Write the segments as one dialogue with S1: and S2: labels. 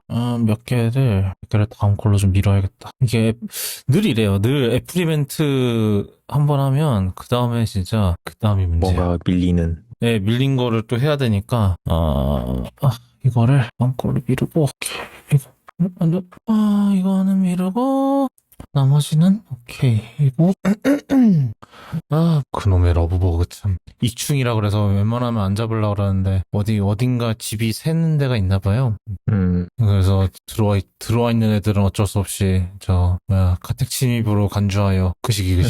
S1: 몇 개를 다음 걸로 좀 미뤄야겠다. 이게 늘 이래요. 늘 애플 이벤트 한 번 하면 그 다음에 진짜 그 다음이 문제야.
S2: 뭔가 밀리는.
S1: 네, 밀린 거를 또 해야 되니까 이거를 다음 걸로 미루고 오케이. 이거는 미루고 나머지는 오케이. 이거 그놈의 러브버그 참. 익충이라 그래서 웬만하면 안 잡으려고 그러는데, 어딘가 집이 새는 데가 있나 봐요. 그래서 들어와 있는 애들은 어쩔 수 없이, 가택 침입으로 간주하여, 그 시기.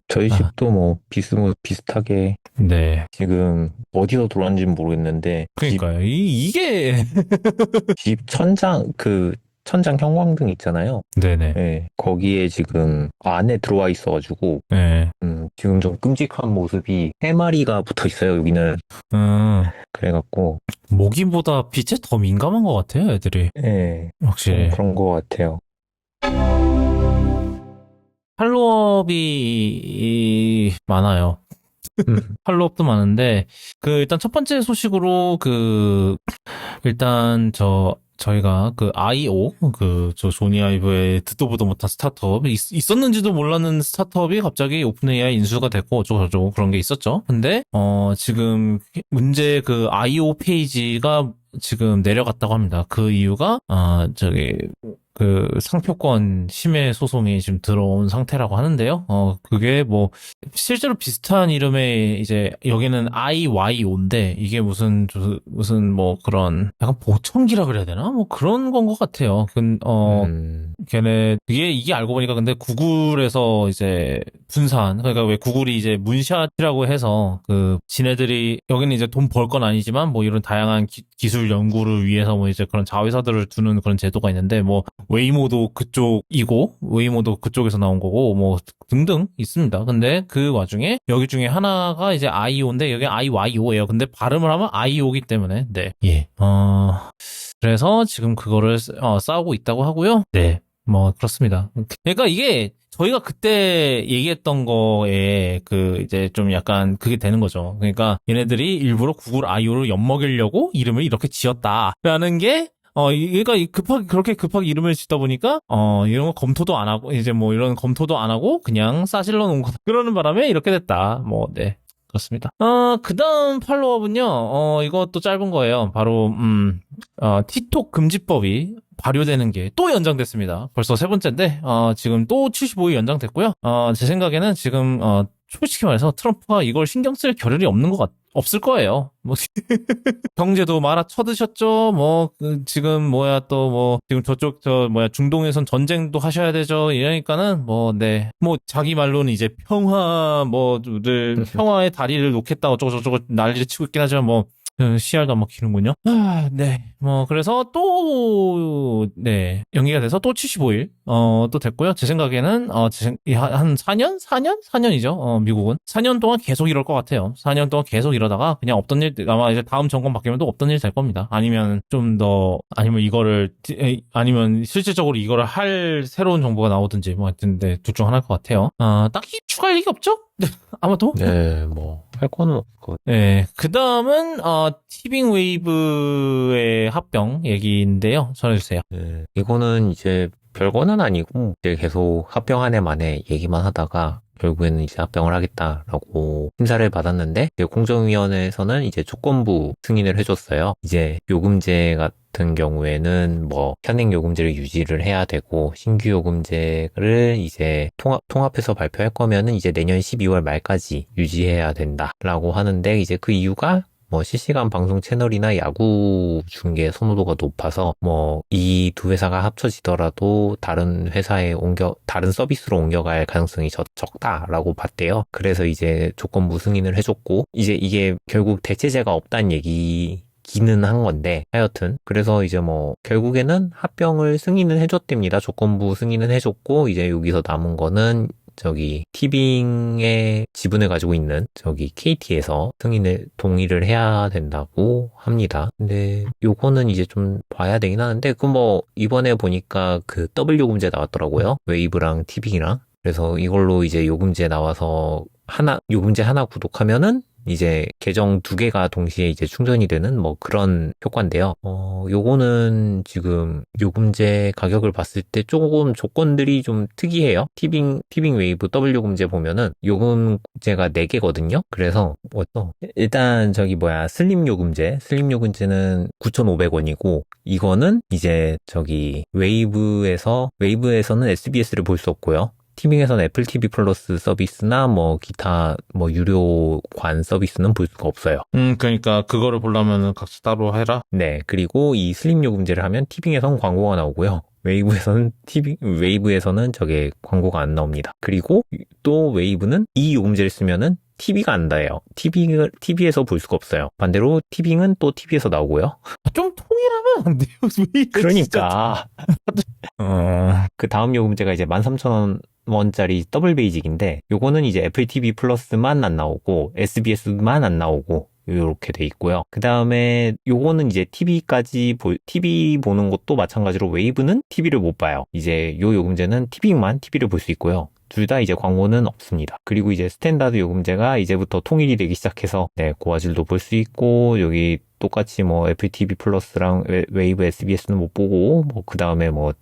S2: 저희
S1: 아,
S2: 집도 뭐 비슷하게
S1: 네.
S2: 지금 어디서 들어왔는지는 모르겠는데
S1: 그니까요. 이게,
S2: 집 천장 형광등 있잖아요.
S1: 네네.
S2: 네, 거기에 지금 안에 들어와 있어가지고
S1: 네.
S2: 지금 좀 끔찍한 모습이 세 마리가 붙어 있어요. 여기는.
S1: 음,
S2: 그래갖고
S1: 모기보다 빛에 더 민감한 것 같아요, 애들이.
S2: 네, 좀
S1: 확실히.
S2: 그런 것 같아요.
S1: 팔로업이 많아요. 팔로업도 많은데, 일단 첫 번째 소식으로, 일단 저희가 IO, 저 조니 아이브의 듣도 보도 못한 스타트업, 있었는지도 몰랐는 스타트업이 갑자기 오픈 AI 인수가 됐고, 어쩌고저쩌고 그런 게 있었죠. 근데, 지금 문제 IO 페이지가 지금 내려갔다고 합니다. 그 이유가, 상표권 심해 소송이 지금 들어온 상태라고 하는데요. 그게 실제로 비슷한 이름의 이제, 여기는 IYO인데, 이게 무슨 그런, 약간 보청기라 그래야 되나? 그런 건 것 같아요. 이게 알고 보니까 근데 구글에서 이제 분산, 그러니까 왜 구글이 이제 문샷이라고 해서, 지네들이, 여기는 이제 돈 벌 건 아니지만, 이런 다양한 기술 연구를 위해서 이제 그런 자회사들을 두는 그런 제도가 있는데, 웨이모도 그쪽이고 웨이모도 그쪽에서 나온 거고 등등 있습니다. 근데 그 와중에 여기 중에 하나가 이제 IO인데 여기 IYO예요. 근데 발음을 하면 IO기 때문에 네. 예. 그래서 지금 그거를 싸우고 있다고 하고요. 네. 그렇습니다. 그러니까 이게 저희가 그때 얘기했던 거에 이제 좀 약간 그게 되는 거죠. 그러니까 얘네들이 일부러 구글 IO를 엿먹이려고 이름을 이렇게 지었다라는 게 얘가 그렇게 급하게 이름을 짓다 보니까, 이런 거 검토도 안 하고, 이제 이런 검토도 안 하고, 그냥 싸질러 놓은 거다. 그러는 바람에 이렇게 됐다. 네. 그렇습니다. 그 다음 팔로업은요, 이것도 짧은 거예요. 바로, 틱톡 금지법이 발효되는 게 또 연장됐습니다. 벌써 세 번째인데, 지금 또 75일 연장됐고요. 제 생각에는 지금, 솔직히 말해서 트럼프가 이걸 신경 쓸 겨를이 없을 거예요. 경제도 말아 쳐드셨죠? 지금 지금 중동에선 전쟁도 하셔야 되죠? 이러니까는, 네. 자기 말로는 이제 평화의 다리를 놓겠다, 어쩌고저쩌고 난리를 치고 있긴 하지만, CR도 안 먹히는군요. 네. 그래서 네. 연기가 돼서 또 75일, 또 됐고요. 제 생각에는, 한 4년? 4년이죠. 미국은. 4년 동안 계속 이럴 것 같아요. 4년 동안 계속 이러다가, 그냥 아마 이제 다음 정권 바뀌면 또 없던 일 될 겁니다. 아니면 아니면 실질적으로 이거를 할 새로운 정보가 나오든지, 하여튼, 네, 둘 중 하나일 것 같아요. 딱히 추가할 얘기 없죠? 아마도?
S2: 네, 할 거는 없고.
S1: 네, 그 다음은, 티빙 웨이브의 합병 얘기인데요. 전해주세요.
S2: 네, 이거는 이제 별거는 아니고 이제 계속 합병 한 해 만에 얘기만 하다가 결국에는 이제 합병을 하겠다라고 심사를 받았는데 이제 공정위원회에서는 이제 조건부 승인을 해줬어요. 이제 요금제 같은 경우에는 현행 요금제를 유지를 해야 되고 신규 요금제를 이제 통합해서 발표할 거면은 이제 내년 12월 말까지 유지해야 된다라고 하는데 이제 그 이유가 실시간 방송 채널이나 야구 중계 선호도가 높아서 이 두 회사가 합쳐지더라도 다른 서비스로 옮겨갈 가능성이 적다라고 봤대요. 그래서 이제 조건부 승인을 해줬고 이제 이게 결국 대체제가 없다는 얘기기는 한 건데 하여튼 그래서 이제 결국에는 합병을 승인을 해줬답니다. 조건부 승인은 해줬고 이제 여기서 남은 거는 티빙의 지분을 가지고 있는 KT에서 동의를 해야 된다고 합니다. 근데 요거는 이제 좀 봐야 되긴 하는데 이번에 보니까 더블 요금제 나왔더라고요. 웨이브랑 티빙이랑. 그래서 이걸로 이제 요금제 나와서 요금제 하나 구독하면은 이제 계정 두 개가 동시에 이제 충전이 되는 뭐 그런 효과인데요. 요거는 지금 요금제 가격을 봤을 때 조금 조건들이 좀 특이해요. 티빙 웨이브 W 요금제 보면은 요금제가 4개거든요. 그래서 일단 슬림 요금제는 9,500원이고 이거는 이제 웨이브에서는 SBS를 볼 수 없고요. 티빙에서는 애플 TV 플러스 서비스나 뭐 기타 뭐 유료관 서비스는 볼 수가 없어요.
S1: 그러니까 그거를 보려면 각자 따로 해라.
S2: 네, 그리고 이 슬림 요금제를 하면 티빙에서는 광고가 나오고요. 웨이브에서는 저게 광고가 안 나옵니다. 그리고 또 웨이브는 이 요금제를 쓰면은 TV가 안 닿아요. TV에서 볼 수가 없어요. 반대로 티빙은 또 TV에서 나오고요.
S1: 좀 통일하면 안 돼요? 왜 이래,
S2: 그러니까. 그 다음 요금제가 이제 13,000원짜리 더블 베이직인데 요거는 이제 애플 TV 플러스만 안 나오고 SBS만 안 나오고 요렇게 돼 있고요. 그 다음에 요거는 이제 TV 보는 것도 마찬가지로 웨이브는 TV를 못 봐요. 이제 요 요금제는 TV만 TV를 볼 수 있고요. 둘 다 이제 광고는 없습니다. 그리고 이제 스탠다드 요금제가 이제부터 통일이 되기 시작해서 고화질도 볼 수 있고 여기 똑같이 뭐 애플 TV 플러스랑 웨이브 SBS는 못 보고 뭐 그 다음에 뭐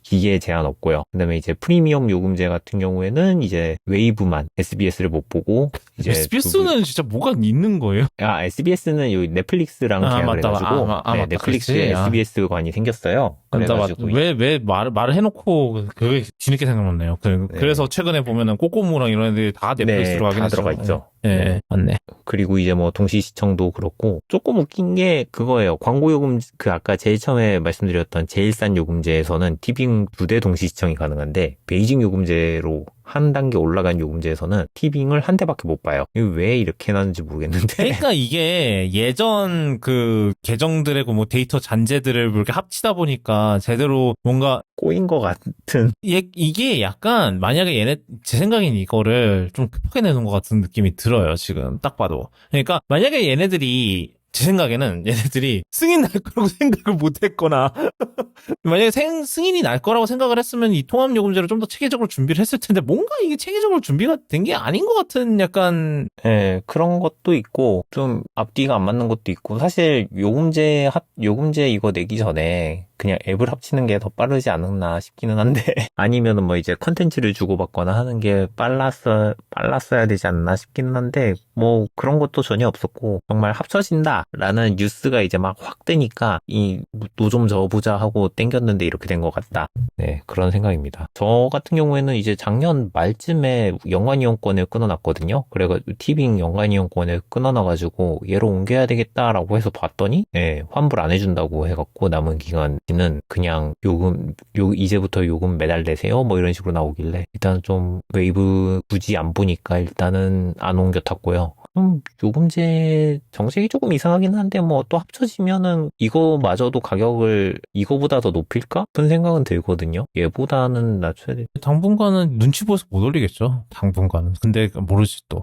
S2: 기계 제한 없고요. 그 다음에 이제 프리미엄 요금제 같은 경우에는 이제 웨이브만 SBS를 못 보고 이제
S1: SBS는 진짜 뭐가 있는 거예요?
S2: SBS는 요 넷플릭스랑 계약을
S1: 맞다.
S2: 해가지고
S1: 맞다.
S2: 넷플릭스에
S1: 그렇지.
S2: SBS관이 생겼어요. 그래가지고
S1: 왜 말을 해놓고 그게 뒤늦게 생각났네요. 그래서 최근에 보면은 꼬꼬무랑 이런 애들이 다 넷플릭스로 가긴
S2: 다
S1: 했죠.
S2: 들어가 있죠.
S1: 네, 맞네.
S2: 그리고 이제 뭐 동시 시청도 그렇고 조금 웃긴 게 그거예요. 광고 요금 아까 제일 처음에 말씀드렸던 제일 싼 요금제에서는 티빙 2대 동시 시청이 가능한데 베이징 요금제로 한 단계 올라간 요금제에서는 티빙을 한 대밖에 못 봐요. 이거 왜 이렇게 해놨는지 모르겠는데.
S1: 그러니까 이게 예전 그 계정들의 뭐 데이터 잔재들을 이렇게 합치다 보니까 제대로 뭔가
S2: 꼬인 것 같은.
S1: 이게 약간 만약에 제 생각엔 이거를 좀 급하게 내놓은 것 같은 느낌이 들어요. 지금 딱 봐도. 그러니까 만약에 제 생각에는 얘네들이 승인 날 거라고 생각을 못 했거나, 만약에 승인이 날 거라고 생각을 했으면 이 통합요금제를 좀 더 체계적으로 준비를 했을 텐데, 뭔가 이게 체계적으로 준비가 된 게 아닌 것 같은 약간.
S2: 네, 그런 것도 있고, 좀 앞뒤가 안 맞는 것도 있고, 사실 요금제 이거 내기 전에 그냥 앱을 합치는 게 더 빠르지 않았나 싶기는 한데, 아니면은 뭐 이제 컨텐츠를 주고받거나 하는 게 빨랐어야 되지 않나 싶기는 한데, 뭐 그런 것도 전혀 없었고, 정말 합쳐진다라는 뉴스가 이제 막 확 뜨니까, 너 좀 저어보자 하고 땡겼는데 이렇게 된 것 같다. 네, 그런 생각입니다. 저 같은 경우에는 이제 작년 말쯤에 연간 이용권을 끊어놨거든요. 그래가지고 티빙 연간 이용권을 끊어놔가지고 얘로 옮겨야 되겠다라고 해서 봤더니, 환불 안 해준다고 해갖고 남은 기간은 그냥 이제부터 요금 매달 내세요? 뭐 이런 식으로 나오길래 일단 좀 웨이브 굳이 안 보니까 일단은 안 옮겨 탔고요. 요금제 정책이 조금 이상하긴 한데 뭐 또 합쳐지면은 이거마저도 가격을 이거보다 더 높일까? 그런 생각은 들거든요. 얘보다는 낮춰야 돼.
S1: 당분간은 눈치 보여서 못 올리겠죠. 당분간은. 근데 모르지 또.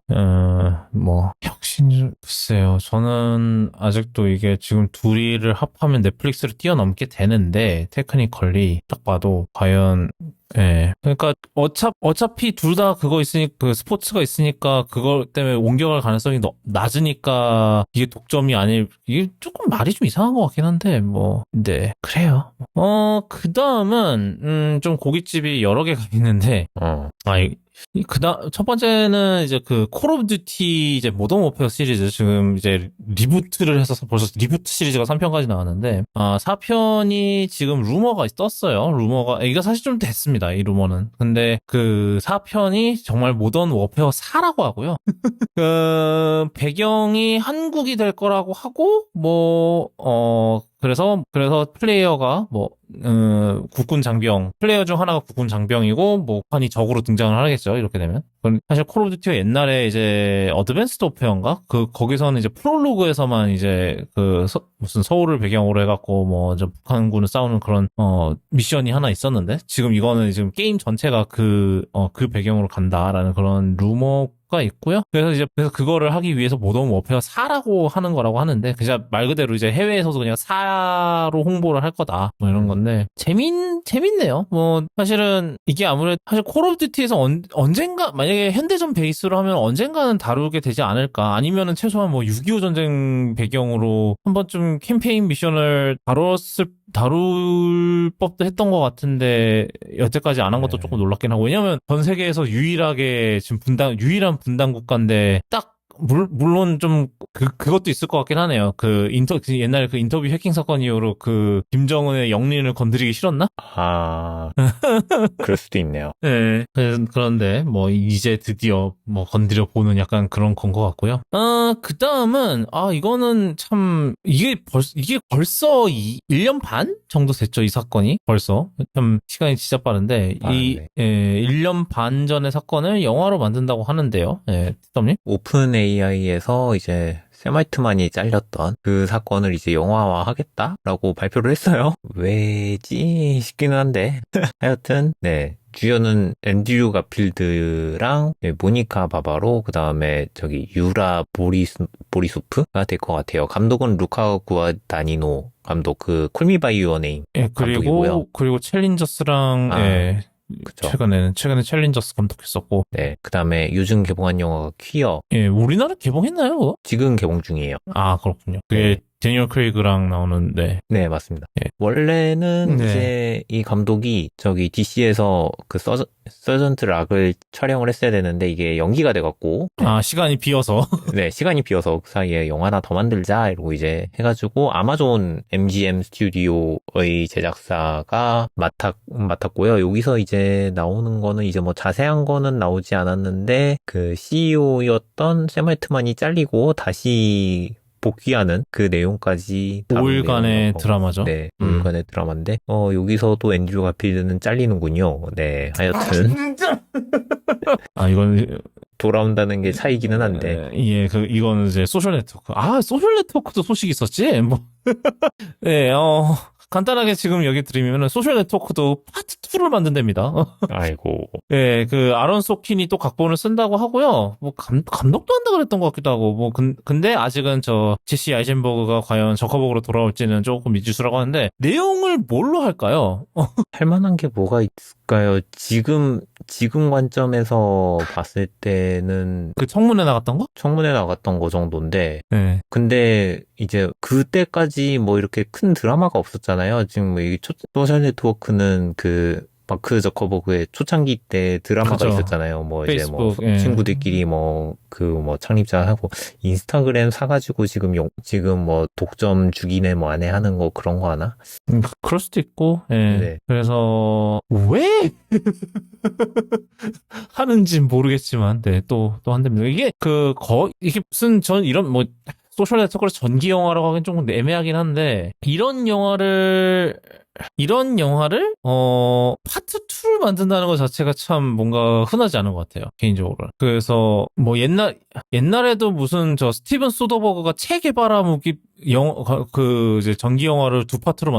S1: 글쎄요. 저는 아직도 이게 지금 둘이를 합하면 넷플릭스를 뛰어넘게 되는데 테크니컬리 딱 봐도 과연 그러니까 어차피 둘 다 그거 있으니까 그 스포츠가 있으니까 그거 때문에 옮겨갈 가능성이 낮으니까 이게 독점이 이게 조금 말이 좀 이상한 것 같긴 한데 네 그래요. 그 다음은 좀 고깃집이 여러 개가 있는데 첫 번째는 이제 콜 오브 듀티 이제 모던 워페어 시리즈 지금 이제 리부트를 해서 벌써 리부트 시리즈가 3편까지 나왔는데 4편이 지금 루머가 떴어요. 이거 사실 좀 됐습니다. 이 루머는. 근데 그 4편이 정말 모던 워페어 4라고 하고요. 배경이 한국이 될 거라고 하고 그래서 플레이어가 국군 장병, 플레이어 중 하나가 국군 장병이고 판이 적으로 등장을 하겠죠. 이렇게 되면. 사실 콜 오브 듀티가 옛날에 이제 어드밴스드 워페어인가? 거기서는 이제 프롤로그에서만 이제 무슨 서울을 배경으로 해갖고 북한군을 싸우는 그런 미션이 하나 있었는데 지금 이거는 지금 게임 전체가 그 배경으로 간다라는 그런 루머가 있고요. 그래서 그거를 하기 위해서 모던 워페어 4라고 하는 거라고 하는데 그냥 말 그대로 이제 해외에서도 그냥 4로 홍보를 할 거다. 이런 건데 재밌네요. 사실은 이게 아무래도 사실 콜 오브 듀티에서 언젠가 만약에 만약에 현대전 베이스로 하면 언젠가는 다루게 되지 않을까. 아니면은 최소한 뭐 6.25 전쟁 배경으로 한 번쯤 캠페인 미션을 다룰 법도 했던 것 같은데 여태까지 안 한 것도
S2: 네.
S1: 조금 놀랍긴 하고. 왜냐면 전 세계에서 유일하게 지금 유일한 분단 국가인데 딱 물론 좀 그것도 있을 것 같긴 하네요. 옛날 그 인터뷰 해킹 사건 이후로 그 김정은의 영린을 건드리기 싫었나?
S2: 아, 그럴 수도 있네요.
S1: 네. 그런데 뭐 이제 드디어 뭐 건드려 보는 약간 그런 건 것 같고요. 그 다음은 이거는 참 이게 벌써 1년 반 정도 됐죠, 이 사건이. 벌써 참 시간이 진짜 빠른데
S2: 네.
S1: 1년 반 전의 사건을 영화로 만든다고 하는데요. 예, 티덤님.
S2: 오픈 AI에서 이제 샘 알트만이 잘렸던 그 사건을 이제 영화화 하겠다라고 발표를 했어요. 왜지 싶기는 한데 하여튼 네. 주연은 앤드류 가필드랑 모니카 바바로 그 다음에 저기 유라 보리소프가 될 것 같아요. 감독은 루카 구아다니노 감독 그 콜미 바이 유어 네임
S1: 예,
S2: 감독이고요.
S1: 그리고 챌린저스랑 예.
S2: 그쵸.
S1: 최근에 챌린저스 감독했었고.
S2: 네. 그 다음에 요즘 개봉한 영화가 퀴어.
S1: 예, 우리나라 개봉했나요, 그거?
S2: 지금 개봉 중이에요.
S1: 아, 그렇군요. 그게
S2: 네.
S1: 데니얼 크레이그랑 나오는데.
S2: 네, 맞습니다.
S1: 예.
S2: 원래는
S1: 네.
S2: 이제 이 감독이 저기 DC에서 그 서전트 락을 촬영을 했어야 되는데 이게 연기가 돼갖고
S1: 시간이 비어서.
S2: 네, 시간이 비어서 그 사이에 영화 하나 더 만들자 이러고 이제 해가지고 아마존 MGM 스튜디오의 제작사가 맡았고요. 여기서 이제 나오는 거는 이제 뭐 자세한 거는 나오지 않았는데 그 CEO였던 샘 알트만이 잘리고 다시 복귀하는 그 내용까지
S1: 5일간의 드라마죠.
S2: 네, 5일간의 드라마인데 여기서도 앤드류 가필드는 잘리는군요. 네, 하여튼
S1: 이건
S2: 돌아온다는 게 차이기는 한데
S1: 예, 이거는 이제 소셜 네트워크. 소셜 네트워크도 소식이 있었지? 뭐. 네, 간단하게 지금 여기 드리면은 소셜 네트워크도 파트 2를 만든답니다.
S2: 아이고.
S1: 예, 아론 소킨이 또 각본을 쓴다고 하고요. 뭐 감독도 한다 그랬던 것 같기도 하고. 뭐 근데 아직은 제시 아이젠버그가 과연 저커버그로 돌아올지는 조금 미지수라고 하는데 내용을 뭘로 할까요?
S2: 할 만한 게 뭐가 있을까요? 지금 관점에서 봤을 때는
S1: 그 청문회 나갔던 거?
S2: 청문회 나갔던 거 정도인데
S1: 네.
S2: 근데 이제 그때까지 뭐 이렇게 큰 드라마가 없었잖아요. 지금 뭐 이 소셜 네트워크는 그 마크 저커버그의 초창기 때 드라마가
S1: 그죠.
S2: 있었잖아요. 뭐
S1: 페이스북,
S2: 이제 뭐 친구들끼리 뭐 인스타그램 사가지고 지금 뭐 독점 주기네 뭐 안에 하는 거 그런 거 하나?
S1: 그럴 수도 있고, 예.
S2: 네.
S1: 그래서, 왜? 하는진 모르겠지만, 네, 또 한답니다. 이게 이게 무슨, 이런, 뭐, 소셜 네트워크로 전기 영화라고 하긴 조금 애매하긴 한데, 이런 영화를 파트 2를 만든다는 것 자체가 참 뭔가 흔하지 않은 것 같아요, 개인적으로. 그래서, 뭐, 옛날에도 무슨 스티븐 소더버그가 체 개발하기 이제 전기 영화를 2파트로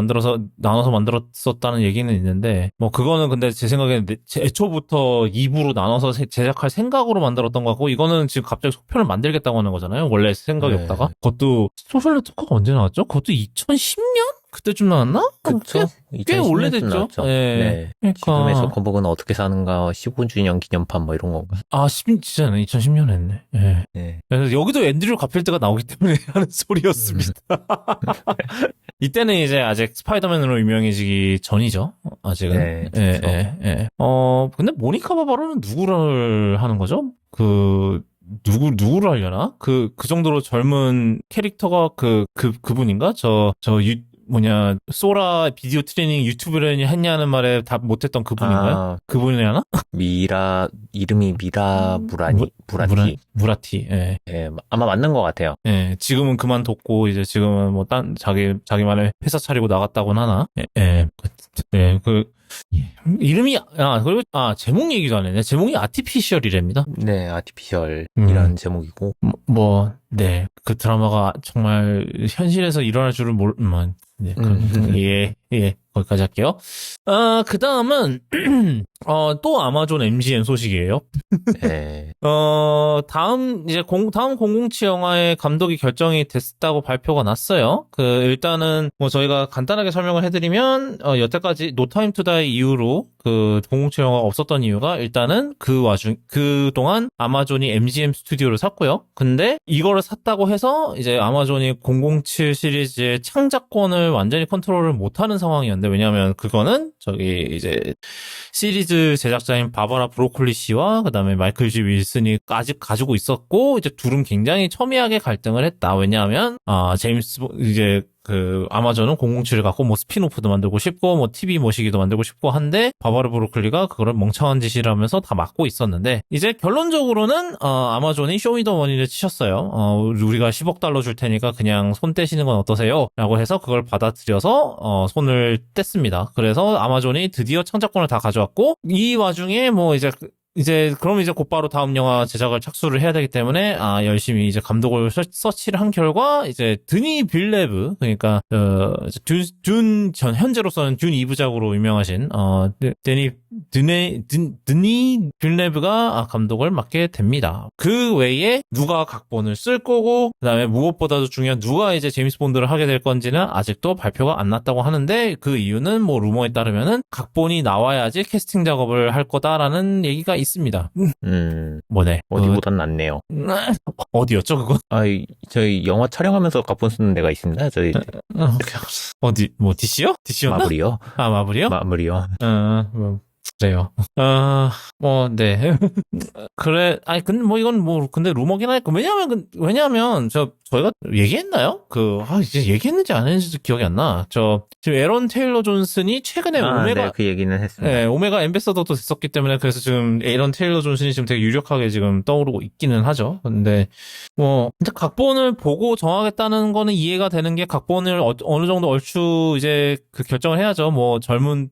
S1: 나눠서 만들었었다는 얘기는 있는데, 뭐, 그거는 근데 제 생각에는 애초부터 2부로 나눠서 제작할 생각으로 만들었던 것 같고, 이거는 지금 갑자기 속편을 만들겠다고 하는 거잖아요? 원래 생각이
S2: 네.
S1: 없다가. 그것도, 소셜 네트워크가 언제 나왔죠? 그것도 2010년? 그때쯤 나왔나?
S2: 그쵸?
S1: 꽤
S2: 2010년쯤
S1: 오래됐죠?
S2: 나왔죠.
S1: 예.
S2: 네.
S1: 그러니까.
S2: 지금의 저커버그는 어떻게 사는가 15주년 기념판 뭐 이런 건가?
S1: 진짜네. 2010년 했네. 예.
S2: 네.
S1: 그래서 여기도 앤드류 가필드가 나오기 때문에 하는 소리였습니다. 이때는 이제 아직 스파이더맨으로 유명해지기 전이죠. 아직은.
S2: 네,
S1: 예,
S2: 그쵸.
S1: 예. 근데 모니카 바바로는 누구를 하는 거죠? 누구를 하려나? 그 정도로 젊은 캐릭터가 그분인가? 소라 비디오 트레이닝 유튜브를 했냐는 말에 답 못했던 그분인가요? 그분이 하나?
S2: 이름이 미라
S1: 무라티, 예.
S2: 예, 아마 맞는 것 같아요.
S1: 예, 지금은 그만뒀고, 이제 지금은 뭐, 자기만의 회사 차리고 나갔다고는 하나? 이름이, 그리고, 제목 얘기도 안 했네. 제목이 아티피셜이랍니다.
S2: 네, 아티피셜이라는 제목이고.
S1: 네, 그 드라마가 정말 현실에서 일어날 줄은 네, 예, 거기까지 할게요. 그 다음은, 또 아마존 MGM 소식이에요.
S2: 네.
S1: 다음 007 영화의 감독이 결정이 됐다고 발표가 났어요. 일단은, 저희가 간단하게 설명을 해드리면, 여태까지 노 타임 투 다이 이후로 007 영화가 없었던 이유가 일단은 그동안 아마존이 MGM 스튜디오를 샀고요. 근데 이거를 샀다고 해서 이제 아마존이 007 시리즈의 창작권을 완전히 컨트롤을 못하는 상황이었는데, 왜냐하면 그거는 이제 시리즈 제작자인 바바라 브로콜리 씨와 그다음에 마이클 G 윌슨이 아직 가지고 있었고, 이제 둘은 굉장히 첨예하게 갈등을 했다. 왜냐하면 아마존은 007을 갖고 스피노프도 만들고 싶고 TV 모시기도 만들고 싶고 한데 바바라 브로콜리가 그거를 멍청한 짓을 하면서 다 막고 있었는데, 이제 결론적으로는 아마존이 쇼미더머니를 치셨어요. 우리가 10억 달러 줄 테니까 그냥 손 떼시는 건 어떠세요? 라고 해서 그걸 받아들여서 손을 뗐습니다. 그래서 아마존이 드디어 창작권을 다 가져왔고, 이 와중에 그럼 이제 곧바로 다음 영화 제작을 착수를 해야 되기 때문에, 열심히 이제 감독을 서치를 한 결과, 이제 드니 빌레브, 그러니까, 현재로서는 듄 2부작으로 유명하신, 드니 빌레브가 감독을 맡게 됩니다. 그 외에 누가 각본을 쓸 거고, 그 다음에 무엇보다도 중요한 누가 이제 제임스 본드를 하게 될 건지는 아직도 발표가 안 났다고 하는데, 그 이유는 루머에 따르면은 각본이 나와야지 캐스팅 작업을 할 거다라는 얘기가 있습니다. 뭐네?
S2: 어디보단 낫네요.
S1: 어디였죠, 그거?
S2: 저희 영화 촬영하면서 각본 쓰는 데가 있습니다. 저희
S1: 어디, DC요? DC였나?
S2: 마블이요.
S1: 마블이요?
S2: 마블이요.
S1: 그래요. 네. 그래, 근데 이건 근데 루머긴 하니까. 왜냐면, 저희가 얘기했나요? 이제 얘기했는지 안 했는지도 기억이 안 나. 지금 에런 테일러 존슨이 최근에 오메가.
S2: 네, 그 얘기는 했습니다.
S1: 네, 오메가 앰베서더도 됐었기 때문에, 그래서 지금 에런 테일러 존슨이 지금 되게 유력하게 지금 떠오르고 있기는 하죠. 근데, 진짜 각본을 보고 정하겠다는 거는 이해가 되는 게, 각본을 어느 정도 얼추 이제 결정을 해야죠. 젊은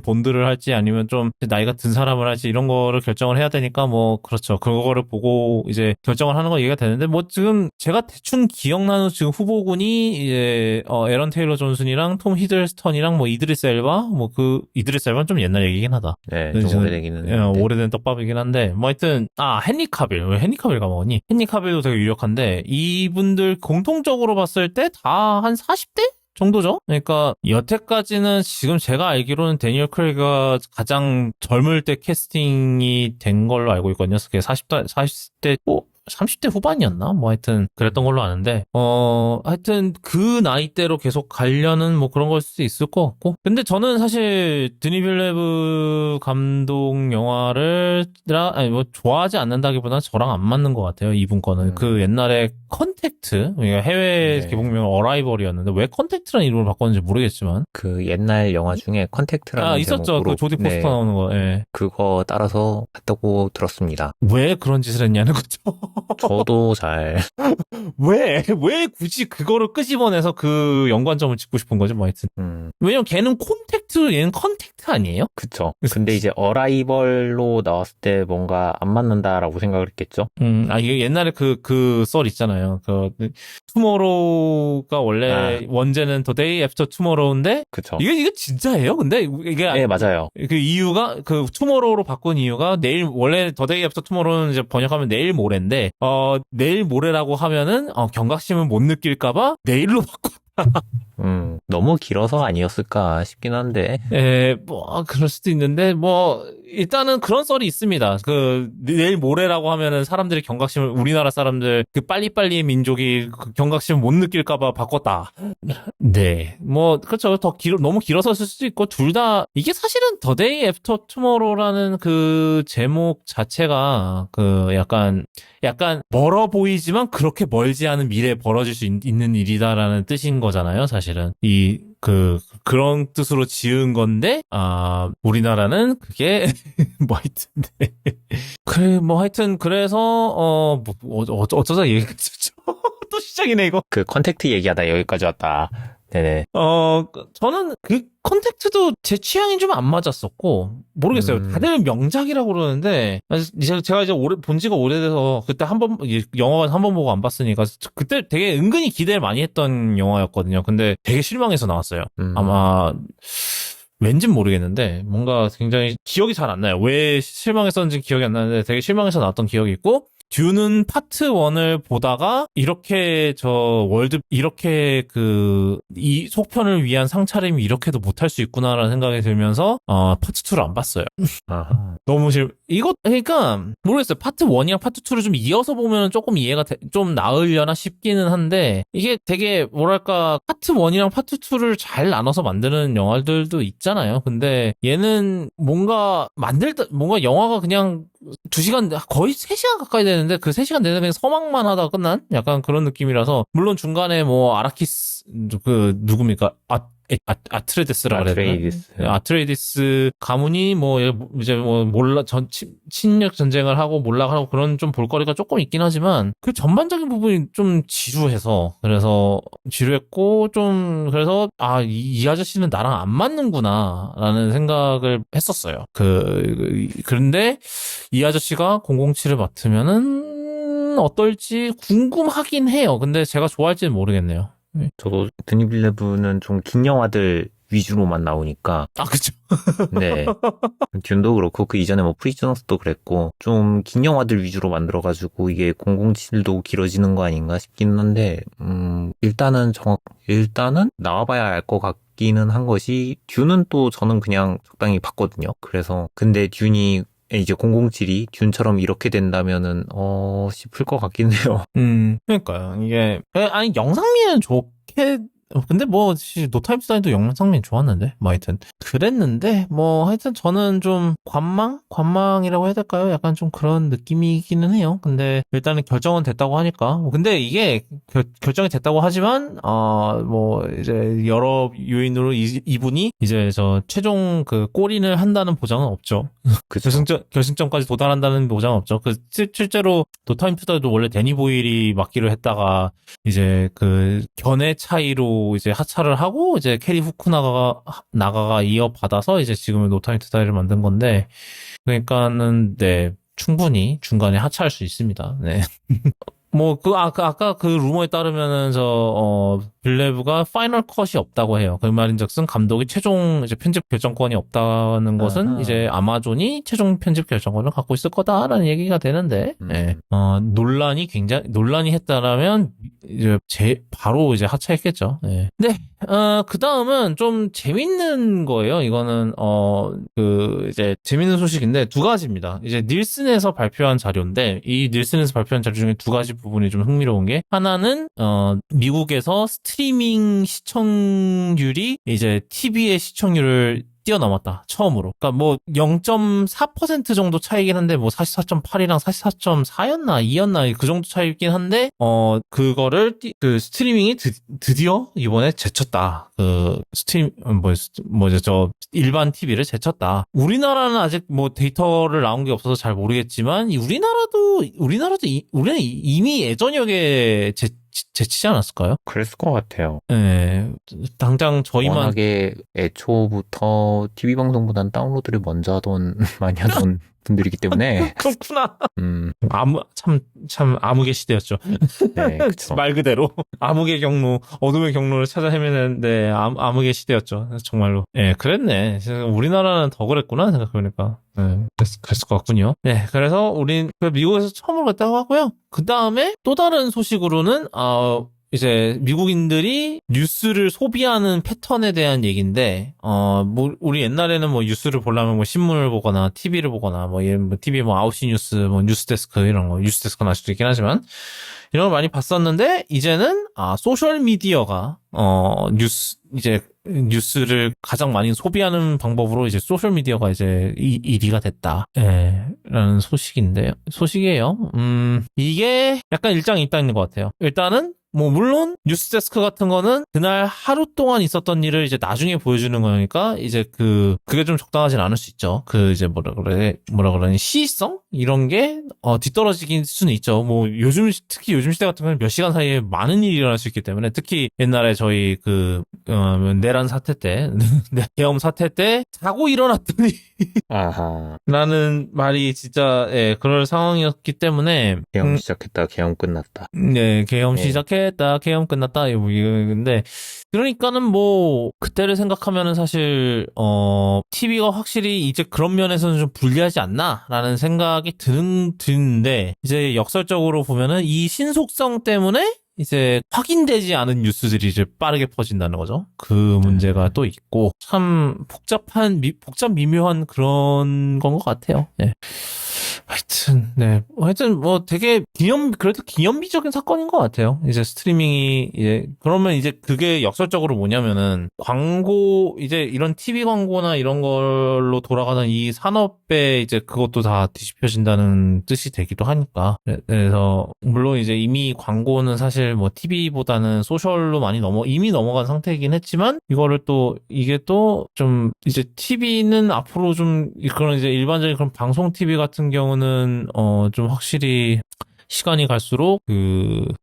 S1: 본드를 할지 아니면 좀 나이가 든 사람을 할지 이런 거를 결정을 해야 되니까, 그렇죠. 그거를 보고 이제 결정을 하는 거 이해가 되는데, 지금 제가 대충 기억나는 지금 후보군이 이제, 에런 테일러 존슨이랑 톰 히들스턴이랑 이드리스 엘바, 이드리스 엘바는 좀 옛날 얘기긴 하다.
S2: 네, 좀 오래되기는.
S1: 예, 오래된 떡밥이긴 한데, 하여튼, 헨리 카빌. 왜 헨리 카빌 까먹었니? 헨리 카빌도 되게 유력한데, 이분들 공통적으로 봤을 때 다 한 40대? 정도죠? 그러니까 여태까지는 지금 제가 알기로는 데니얼 크레이가 가장 젊을 때 캐스팅이 된 걸로 알고 있거든요. 그게 40대 30대 후반이었나? 하여튼 그랬던 걸로 아는데, 하여튼 그 나이대로 계속 가려는 그런 걸 수도 있을 것 같고. 근데 저는 사실 드니 빌레브 감독 영화를 좋아하지 않는다기보다는 저랑 안 맞는 것 같아요. 이분 거는. 그 옛날에 컨택트, 그러니까 해외 개봉명은 어라이벌이었는데 왜 컨택트라는 이름을 바꿨는지 모르겠지만,
S2: 그 옛날 영화 중에 컨택트라는
S1: 있었죠.
S2: 제목으로,
S1: 그 조디 포스터 나오는 거. 예.
S2: 그거 따라서 봤다고 들었습니다.
S1: 왜 그런 짓을 했냐는 거죠.
S2: 저도
S1: 왜 굳이 그거를 끄집어내서 그 연관점을 짓고 싶은 거죠, 하여튼. 왜냐면 걔는 얘는 컨택트 아니에요?
S2: 그쵸. 근데 이제 어라이벌로 나왔을 때 뭔가 안 맞는다라고 생각을 했겠죠?
S1: 이게 옛날에 그 썰 있잖아요. 투모로우가 원래 원제는 The Day After Tomorrow인데,
S2: 그쵸.
S1: 이게 진짜예요? 근데 이게.
S2: 네, 맞아요.
S1: 그 이유가, 투모로우로 바꾼 이유가 원래 The Day After Tomorrow는 이제 번역하면 내일 모레인데, 내일 모레라고 하면은, 경각심을 못 느낄까봐 내일로 바꿨다.
S2: 너무 길어서 아니었을까 싶긴 한데.
S1: 그럴 수도 있는데, 일단은 그런 썰이 있습니다. 내일 모레라고 하면은 사람들이 우리나라 사람들, 빨리빨리의 민족이 경각심을 못 느낄까봐 바꿨다. 네. 그렇죠. 너무 길어서 쓸 수도 있고, 둘 다, 이게 사실은 The Day After Tomorrow라는 그 제목 자체가, 약간 멀어 보이지만 그렇게 멀지 않은 미래에 벌어질 수 있는 일이다라는 뜻인 거잖아요, 사실은. 그런 뜻으로 지은 건데, 우리나라는 그게, 하여튼, 그래서, 어쩌다 얘기가 됐죠. 또 시작이네, 이거.
S2: 그 컨택트 얘기하다 여기까지 왔다. 네네.
S1: 저는 그 컨택트도 제 취향이 좀 안 맞았었고, 모르겠어요. 다들 명작이라고 그러는데, 제가 이제 본 지가 오래돼서, 그때 영화관 한 번 보고 안 봤으니까, 그때 되게 은근히 기대를 많이 했던 영화였거든요. 근데 되게 실망해서 나왔어요. 아마, 왠진 모르겠는데, 뭔가 굉장히 기억이 잘 안 나요. 왜 실망했었는지 기억이 안 나는데, 되게 실망해서 나왔던 기억이 있고, 듀는 파트 1을 보다가 이렇게 이렇게 이 속편을 위한 상차림이 이렇게도 못할 수 있구나라는 생각이 들면서 파트 2를 안 봤어요.
S2: 아하.
S1: 너무 그러니까 모르겠어요. 파트 1이랑 파트 2를 좀 이어서 보면 조금 이해가 좀 나으려나 싶기는 한데, 이게 되게 뭐랄까 파트 1이랑 파트 2를 잘 나눠서 만드는 영화들도 있잖아요. 근데 얘는 뭔가 영화가 그냥 2시간, 거의 3시간 가까이 되는데, 그 3시간 내내 그냥 서막만 하다가 끝난? 약간 그런 느낌이라서, 물론 중간에 뭐, 누굽니까? 아트레디스라 그래야 되나?
S2: 아트레이디스.
S1: 아트레이디스 가문이 이제 침략 전쟁을 하고 몰락하고 그런 좀 볼거리가 조금 있긴 하지만, 그 전반적인 부분이 좀 지루했고, 그래서, 이 아저씨는 나랑 안 맞는구나, 라는 생각을 했었어요. 그런데, 이 아저씨가 007을 맡으면은, 어떨지 궁금하긴 해요. 근데 제가 좋아할지는 모르겠네요.
S2: 저도 드니 빌레브는 좀 긴 영화들 위주로만 나오니까.
S1: 그쵸.
S2: 네. 듄도 그렇고, 그 이전에 뭐 프리즈너스도 그랬고, 좀 긴 영화들 위주로 만들어가지고, 이게 007도 길어지는 거 아닌가 싶기는 한데, 일단은 나와봐야 알 것 같기는 한 것이, 듄은 또 저는 그냥 적당히 봤거든요. 그래서, 근데 듄이 이제 007이 듄처럼 이렇게 된다면은 싶을 것 같긴 해요.
S1: 그러니까요. 이게 영상미는 좋게, 근데 노타임 스타일도 영상미는 좋았는데 하여튼 그랬는데 하여튼 저는 좀 관망이라고 해야 될까요? 약간 좀 그런 느낌이기는 해요. 근데 일단은 결정은 됐다고 하니까. 근데 이게 결정이 됐다고 하지만 이제 여러 요인으로 이분이 이제 최종 골인을 한다는 보장은 없죠. 결승점까지 도달한다는 보장은 없죠. 실제로 노타임 투다도 원래 데니 보일이 맡기로 했다가 이제 견해 차이로 이제 하차를 하고 이제 캐리 후쿠나가가 이어받아서 이제 지금의 노타임 투다이를 만든 건데, 그러니까는 네, 충분히 중간에 하차할 수 있습니다. 네. 아까 그 루머에 따르면은 빌레브가 파이널 컷이 없다고 해요. 그 말인즉슨 감독이 최종 이제 편집 결정권이 없다는 것은 이제 아마존이 최종 편집 결정권을 갖고 있을 거다라는 얘기가 되는데, 네. 논란이 했다라면 이제 바로 이제 하차했겠죠. 네. 네. 그 다음은 좀 재밌는 거예요. 이거는, 이제 재밌는 소식인데 2가지입니다. 이제 닐슨에서 발표한 자료인데, 이 닐슨에서 발표한 자료 중에 2가지 부분이 좀 흥미로운 게, 하나는, 미국에서 스트리밍 시청률이 이제 TV의 시청률을 뛰어넘었다. 처음으로. 그러니까 0.4% 정도 차이긴 한데 44.8이랑 44.4였나 2였나 그 정도 차이긴 한데 그거를 스트리밍이 드디어 이번에 제쳤다. 일반 TV를 제쳤다. 우리나라는 아직 데이터를 나온 게 없어서 잘 모르겠지만 우리는 이미 예전역에 제치지 않았을까요?
S2: 그랬을 것 같아요.
S1: 네, 당장 저희만
S2: 워낙에 애초부터 TV 방송보단 다운로드를 먼저 많이 하던 분들이기 때문에.
S1: 그렇구나. 참 암흑의 시대였죠.
S2: 네, 그쵸.
S1: 말 그대로 암흑의 경로, 어둠의 경로를 찾아 헤매는 암흑의 시대였죠. 정말로. 예, 그랬네. 우리나라는 더 그랬구나 생각해보니까. 네, 그랬을 것 같군요. 네, 그래서 우린 미국에서 처음으로 갔다고 하고요. 그 다음에 또 다른 소식으로는 이제 미국인들이 뉴스를 소비하는 패턴에 대한 얘기인데, 우리 옛날에는 뉴스를 보려면 신문을 보거나 TV를 보거나 TV 9시 뉴스, 뉴스데스크 이런 거, 뉴스데스크는 아직도 있긴 하지만 이런 걸 많이 봤었는데, 이제는 소셜 미디어가 뉴스를 가장 많이 소비하는 방법으로 이제 소셜 미디어가 이제 1위가 됐다. 예, 라는 소식이에요. 이게 약간 일장일단인 것 같아요. 일단은 뭐 물론 뉴스데스크 같은 거는 그날 하루 동안 있었던 일을 이제 나중에 보여주는 거니까 이제 그게 좀 적당하진 않을 수 있죠. 그 이제 뭐라 그러니 시의성 이런 게 뒤떨어지긴 수는 있죠. 뭐 특히 요즘 시대 같은 경우는 몇 시간 사이에 많은 일이 일어날 수 있기 때문에 특히 옛날에 저희 내란 사태 때 계엄 사태 때 자고 일어났더니
S2: 아하.
S1: 라는 말이 진짜 그럴 상황이었기 때문에
S2: 계엄 시작했다, 계엄 끝났다.
S1: 네, 계엄
S2: 네.
S1: 시작했다, 계엄 끝났다, 근데, 그러니까는 뭐, 그때를 생각하면은 사실, TV가 확실히 이제 그런 면에서는 좀 불리하지 않나? 라는 생각이 드는데, 이제 역설적으로 보면은 이 신속성 때문에 이제 확인되지 않은 뉴스들이 이제 빠르게 퍼진다는 거죠. 그 문제가 또 있고, 참 복잡 미묘한 그런 건 것 같아요. 네. 하여튼 뭐 되게 그래도 기념비적인 사건인 것 같아요. 이제 스트리밍이 그러면 이제 그게 역설적으로 뭐냐면은 이제 이런 TV 광고나 이런 걸로 돌아가는 이 산업에 이제 그것도 다 뒤집혀진다는 뜻이 되기도 하니까. 그래서 물론 이제 이미 광고는 사실 뭐 TV보다는 소셜로 이미 넘어간 상태이긴 했지만 이게 또 좀 이제 TV는 앞으로 좀 그런 이제 일반적인 그런 방송 TV 같은 경우는 좀 확실히 시간이 갈수록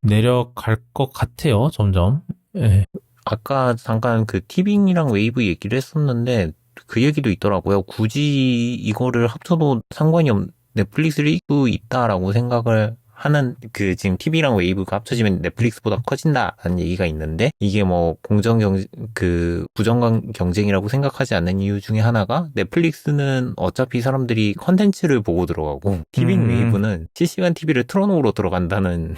S1: 내려갈 것 같아요, 점점. 예.
S2: 아까 잠깐 그 티빙이랑 웨이브 얘기를 했었는데 그 얘기도 있더라고요. 굳이 이거를 합쳐도 상관이 넷플릭스를 이기고 있다라고 생각을 하는 지금 TV랑 웨이브가 합쳐지면 넷플릭스보다 커진다라는 얘기가 있는데 이게 뭐 부정 경쟁이라고 생각하지 않는 이유 중에 하나가 넷플릭스는 어차피 사람들이 컨텐츠를 보고 들어가고 TV랑 웨이브는 실시간 TV를 틀어놓으러 들어간다는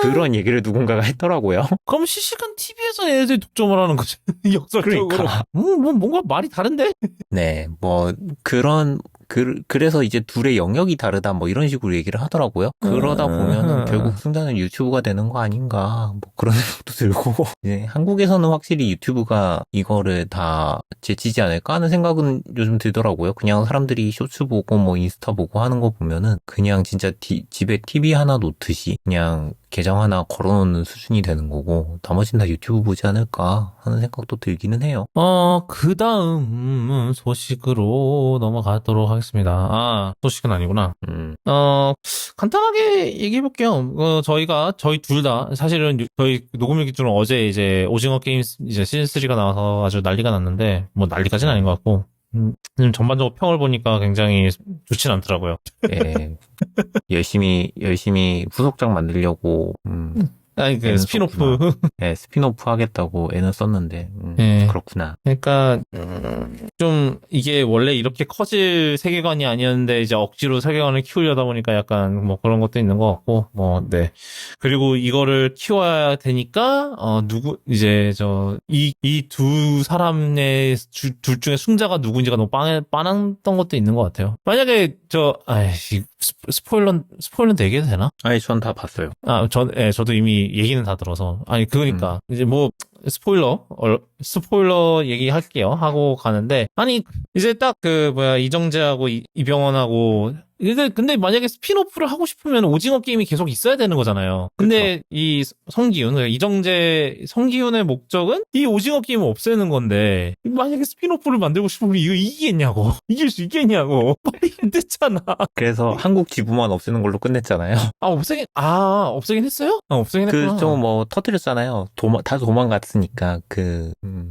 S2: 그런 얘기를 누군가가 했더라고요.
S1: 그럼 실시간 TV에서 얘네들이 독점을 하는 거죠. 역설적으로.
S2: 그러니까.
S1: 뭔가 말이 다른데?
S2: 네, 그래서 이제 둘의 영역이 다르다 뭐 이런 식으로 얘기를 하더라고요. 그러다 보면은 결국 승자는 유튜브가 되는 거 아닌가 뭐 그런 생각도 들고 이제 한국에서는 확실히 유튜브가 이거를 다 제치지 않을까 하는 생각은 요즘 들더라고요. 그냥 사람들이 쇼츠 보고 뭐 인스타 보고 하는 거 보면은 그냥 진짜 집에 TV 하나 놓듯이 그냥 계정 하나 걸어놓는 수준이 되는 거고 나머지는 다 유튜브 보지 않을까 하는 생각도 들기는 해요.
S1: 그 다음 소식으로 넘어가도록 하겠습니다. 소식은 아니구나. 간단하게 얘기해볼게요. 저희 둘 다, 사실은 저희 녹음일 기준으로 어제 이제 오징어 게임 이제 시즌3가 나와서 아주 난리가 났는데, 뭐 난리까지는 아닌 것 같고, 전반적으로 평을 보니까 굉장히 좋진 않더라고요.
S2: 예. 열심히 후속작 만들려고,
S1: 아니,
S2: 애는
S1: 스피노프.
S2: 네, 스피노프 하겠다고 애는 썼는데,
S1: 예.
S2: 그렇구나.
S1: 그러니까 좀 이게 원래 이렇게 커질 세계관이 아니었는데 이제 억지로 세계관을 키우려다 보니까 약간 뭐 그런 것도 있는 것 같고 네. 그리고 이거를 키워야 되니까 이제 이 두 사람의 둘 중에 승자가 누구인지가 너무 빤했던 것도 있는 것 같아요. 만약에 스포일러인데 얘기해도 되나?
S2: 아니, 전 다 봤어요.
S1: 저도 이미 얘기는 다 들어서. 아니, 그러니까. 이제 뭐, 스포일러 얘기할게요. 하고 가는데. 아니, 이제 딱 이정재하고 이병헌하고. 근데 만약에 스핀오프를 하고 싶으면 오징어 게임이 계속 있어야 되는 거잖아요. 근데 이 그러니까 성기훈의 목적은 이 오징어 게임을 없애는 건데, 만약에 스핀오프를 만들고 싶으면 이거 이기겠냐고. 이길 수 있겠냐고. 말이 안 됐잖아.
S2: 그래서 한국 지부만 없애는 걸로 끝냈잖아요.
S1: 없애긴 했어요? 없애긴 했구나.
S2: 좀 터뜨렸잖아요. 다 도망갔으니까,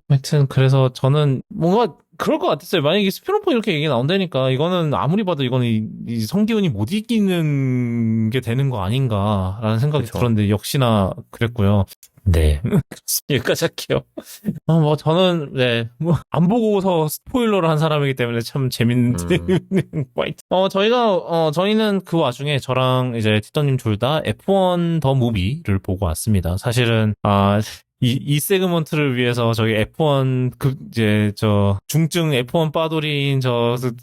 S1: 하여튼, 그래서 저는 뭔가 그럴 것 같았어요. 만약에 스피노프 이렇게 얘기 나온다니까, 이거는 아무리 봐도 이거는 이 성기훈이 못 이기는 게 되는 거 아닌가라는 생각이
S2: 그쵸.
S1: 들었는데, 역시나 그랬고요. 네. 여기까지 할게요. 저는, 안 보고서 스포일러를 한 사람이기 때문에 참 재밌는, 저희는 그 와중에 저랑 이제 티터님 둘 다 F1 더 무비를 보고 왔습니다. 사실은, 이 세그먼트를 위해서 저기 F1 중증 F1 빠돌이인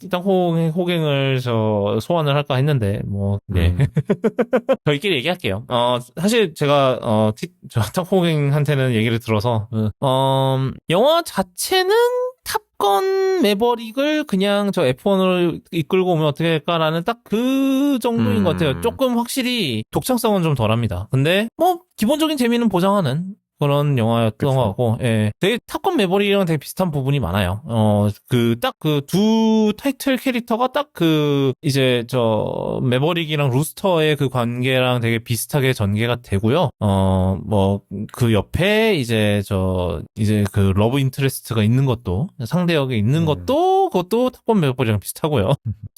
S1: 일단 호갱을 소환을 할까 했는데 저희끼리 얘기할게요. 사실 제가 딱 호갱한테는 얘기를 들어서 영화 자체는 탑건 매버릭을 그냥 저 F1으로 이끌고 오면 어떻게 할까라는 딱 그 정도인 것 같아요. 조금 확실히 독창성은 좀 덜합니다. 근데 뭐 기본적인 재미는 보장하는 그런 영화였던 것 같고, 예. 되게 탑건 매버릭이랑 되게 비슷한 부분이 많아요. 딱 그 두 타이틀 캐릭터가 딱 이제 매버릭이랑 루스터의 그 관계랑 되게 비슷하게 전개가 되고요. 뭐, 그 옆에 이제 그 러브 인트레스트가 있는 것도, 상대 역에 있는 그것도 탑건 매버릭이랑 비슷하고요.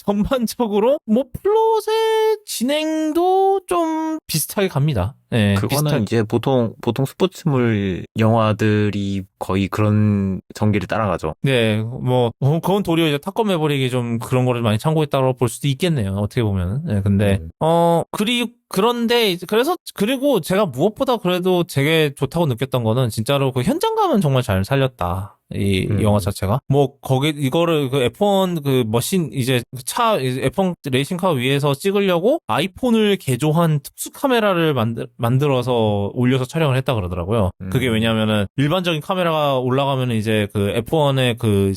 S1: 전반적으로, 뭐, 플롯의 진행도 좀 비슷하게 갑니다. 네,
S2: 그거는 이제 보통 스포츠물 영화들이 거의 그런 전개를 따라가죠.
S1: 네, 뭐 그건 도리어 이제 탑건 매버릭이 좀 그런 거를 많이 참고했다고 볼 수도 있겠네요. 어떻게 보면은. 네, 근데 그리고 제가 무엇보다 그래도 되게 좋다고 느꼈던 거는 진짜로 그 현장감은 정말 잘 살렸다. 이 영화 자체가 뭐 이거를 그 F1 그 머신 이제 F1 레이싱카 위에서 찍으려고 아이폰을 개조한 특수 카메라를 만들어서 올려서 촬영을 했다 그러더라고요. 그게 왜냐면은 일반적인 카메라가 올라가면은 이제 그 F1의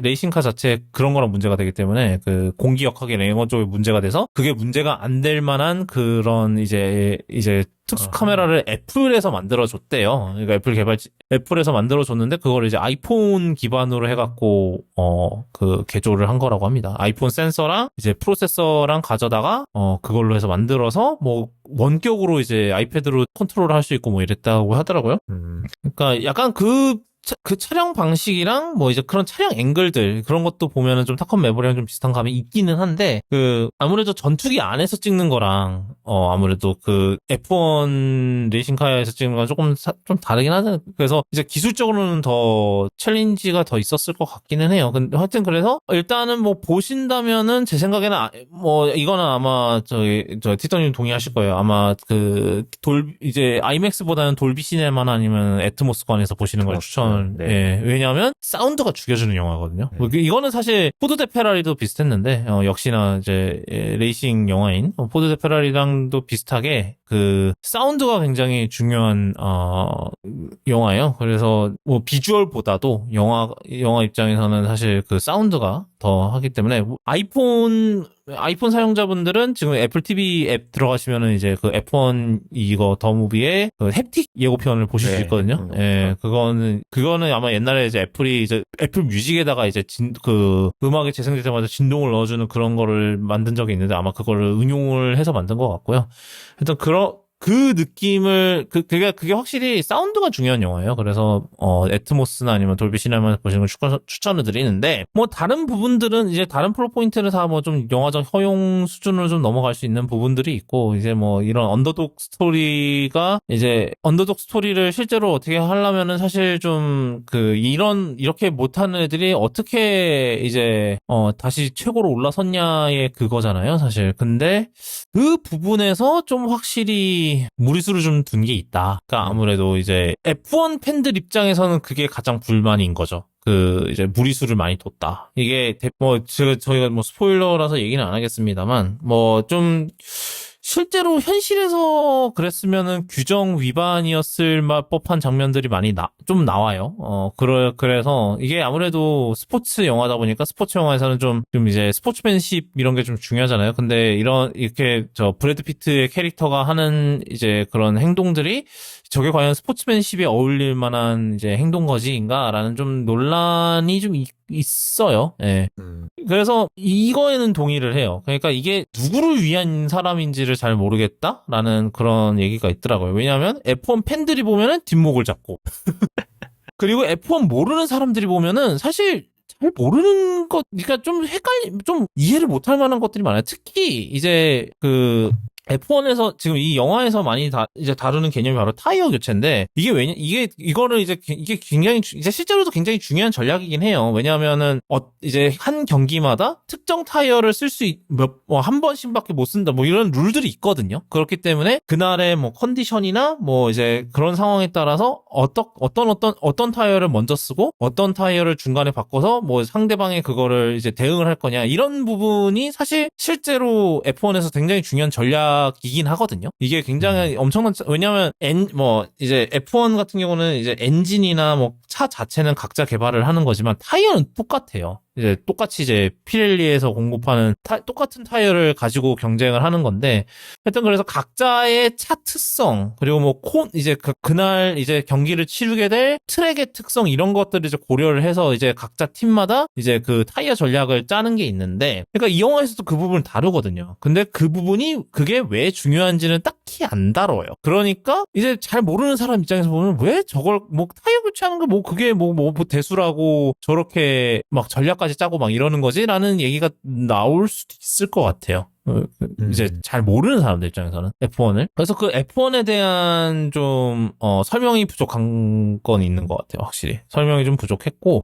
S1: 레이싱카 자체 그런 거랑 문제가 되기 때문에 그 공기 역학이 이런 쪽에 문제가 돼서 그게 문제가 안 될 만한 그런 이제 특수 카메라를 애플에서 만들어줬대요. 그러니까 애플에서 만들어줬는데 그걸 이제 아이폰 기반으로 해갖고 그 개조를 한 거라고 합니다. 아이폰 센서랑 이제 프로세서랑 가져다가 그걸로 해서 만들어서 뭐 원격으로 이제 아이패드로 컨트롤을 할 수 있고 뭐 이랬다고 하더라고요. 그러니까 약간 그 촬영 방식이랑 뭐 이제 그런 촬영 앵글들 그런 것도 보면은 좀 탑건 매버릭이랑 좀 비슷한 감이 있기는 한데 아무래도 전투기 안에서 찍는 거랑 아무래도 그 F1 레이싱카에서 찍는 거랑 좀 다르긴 하잖아요. 그래서 이제 기술적으로는 더 챌린지가 더 있었을 것 같기는 해요. 근데 하여튼 그래서 일단은 뭐 보신다면은 제 생각에는 뭐 이거는 아마 티터님 동의하실 거예요. 아마 이제 아이맥스보다는 돌비 시네마나 아니면 애트모스관에서 보시는 걸 추천. 네. 예, 왜냐하면 사운드가 죽여주는 영화거든요. 네. 이거는 사실 포드 대 페라리도 비슷했는데 역시나 이제 레이싱 영화인 포드 대 페라리랑도 비슷하게 그 사운드가 굉장히 중요한 영화예요. 그래서 뭐 비주얼보다도 영화 입장에서는 사실 그 사운드가 더 하기 때문에 아이폰 사용자분들은 지금 애플 TV 앱 들어가시면은 이제 그 F1 이거 더 무비의 그 햅틱 예고편을 보실 수 있거든요. 예, 그거는 아마 옛날에 이제 애플이 이제 애플 뮤직에다가 이제 그 음악이 재생될 때마다 진동을 넣어주는 그런 거를 만든 적이 있는데 아마 그거를 응용을 해서 만든 것 같고요. 일단 그 느낌을 그게 확실히 사운드가 중요한 영화예요. 그래서 애트모스나 아니면 돌비 시네마 보시는 걸 추천을 드리는데 뭐 다른 부분들은 이제 다른 플롯 포인트를 다 뭐 좀 영화적 허용 수준으로 좀 넘어갈 수 있는 부분들이 있고 이제 뭐 이런 언더독 스토리를 실제로 어떻게 하려면은 사실 좀 이렇게 못하는 애들이 어떻게 이제 다시 최고로 올라섰냐의 그거잖아요, 사실. 근데 그 부분에서 좀 확실히 무리수를 좀 둔 게 있다. 그러니까 아무래도 이제 F1 팬들 입장에서는 그게 가장 불만인 거죠. 이제 무리수를 많이 뒀다. 이게 저희가 뭐 스포일러라서 얘기는 안 하겠습니다만 뭐 좀 실제로 현실에서 그랬으면은 규정 위반이었을 법한 장면들이 많이 좀 나와요. 그래서 이게 아무래도 스포츠 영화다 보니까 스포츠 영화에서는 좀 이제 스포츠맨십 이런 게 좀 중요하잖아요. 근데 이렇게 브래드 피트의 캐릭터가 하는 이제 그런 행동들이 저게 과연 스포츠맨십에 어울릴 만한 이제 행동 거지인가라는 좀 논란이 좀 있어요. 예. 그래서 이거에는 동의를 해요. 그러니까 이게 누구를 위한 사람인지를 잘 모르겠다라는 그런 얘기가 있더라고요. 왜냐하면 F1 팬들이 보면은 뒷목을 잡고 그리고 F1 모르는 사람들이 보면은 사실 잘 모르는 그러니까 좀 이해를 못할 만한 것들이 많아요. 특히 이제 F1에서 지금 이 영화에서 많이 이제 다루는 개념이 바로 타이어 교체인데 이게 굉장히 이제 실제로도 굉장히 중요한 전략이긴 해요. 왜냐하면은 이제 한 경기마다 특정 타이어를 쓸 수 한 번씩밖에 못 쓴다 뭐 이런 룰들이 있거든요. 그렇기 때문에 그날의 뭐 컨디션이나 뭐 이제 그런 상황에 따라서 어떤 타이어를 먼저 쓰고 어떤 타이어를 중간에 바꿔서 뭐 상대방의 그거를 이제 대응을 할 거냐 이런 부분이 사실 실제로 F1에서 굉장히 중요한 전략 전략이긴 하거든요. 이게 굉장히 엄청난, 왜냐면, 이제 F1 같은 경우는 이제 엔진이나 뭐 차 자체는 각자 개발을 하는 거지만 타이어는 똑같아요. 이제 똑같이 이제 피렐리에서 공급하는 똑같은 타이어를 가지고 경쟁을 하는 건데, 하여튼 그래서 각자의 차 특성, 그리고 뭐 이제 그날 이제 경기를 치르게 될 트랙의 특성 이런 것들을 이제 고려를 해서 이제 각자 팀마다 이제 그 타이어 전략을 짜는 게 있는데, 그러니까 이 영화에서도 그 부분을 다루거든요. 근데 그 부분이 그게 왜 중요한지는 딱히 안 다뤄요. 그러니까 이제 잘 모르는 사람 입장에서 보면 왜 저걸 뭐 타이어 교체하는 거 뭐 그게 뭐 대수라고 저렇게 막 전략까지 짜고 막 이러는 거지라는 얘기가 나올 수도 있을 것 같아요. 이제 잘 모르는 사람들 입장에서는 F1을. 그래서 그 F1에 대한 좀 설명이 부족한 건 있는 것 같아요. 확실히 설명이 좀 부족했고,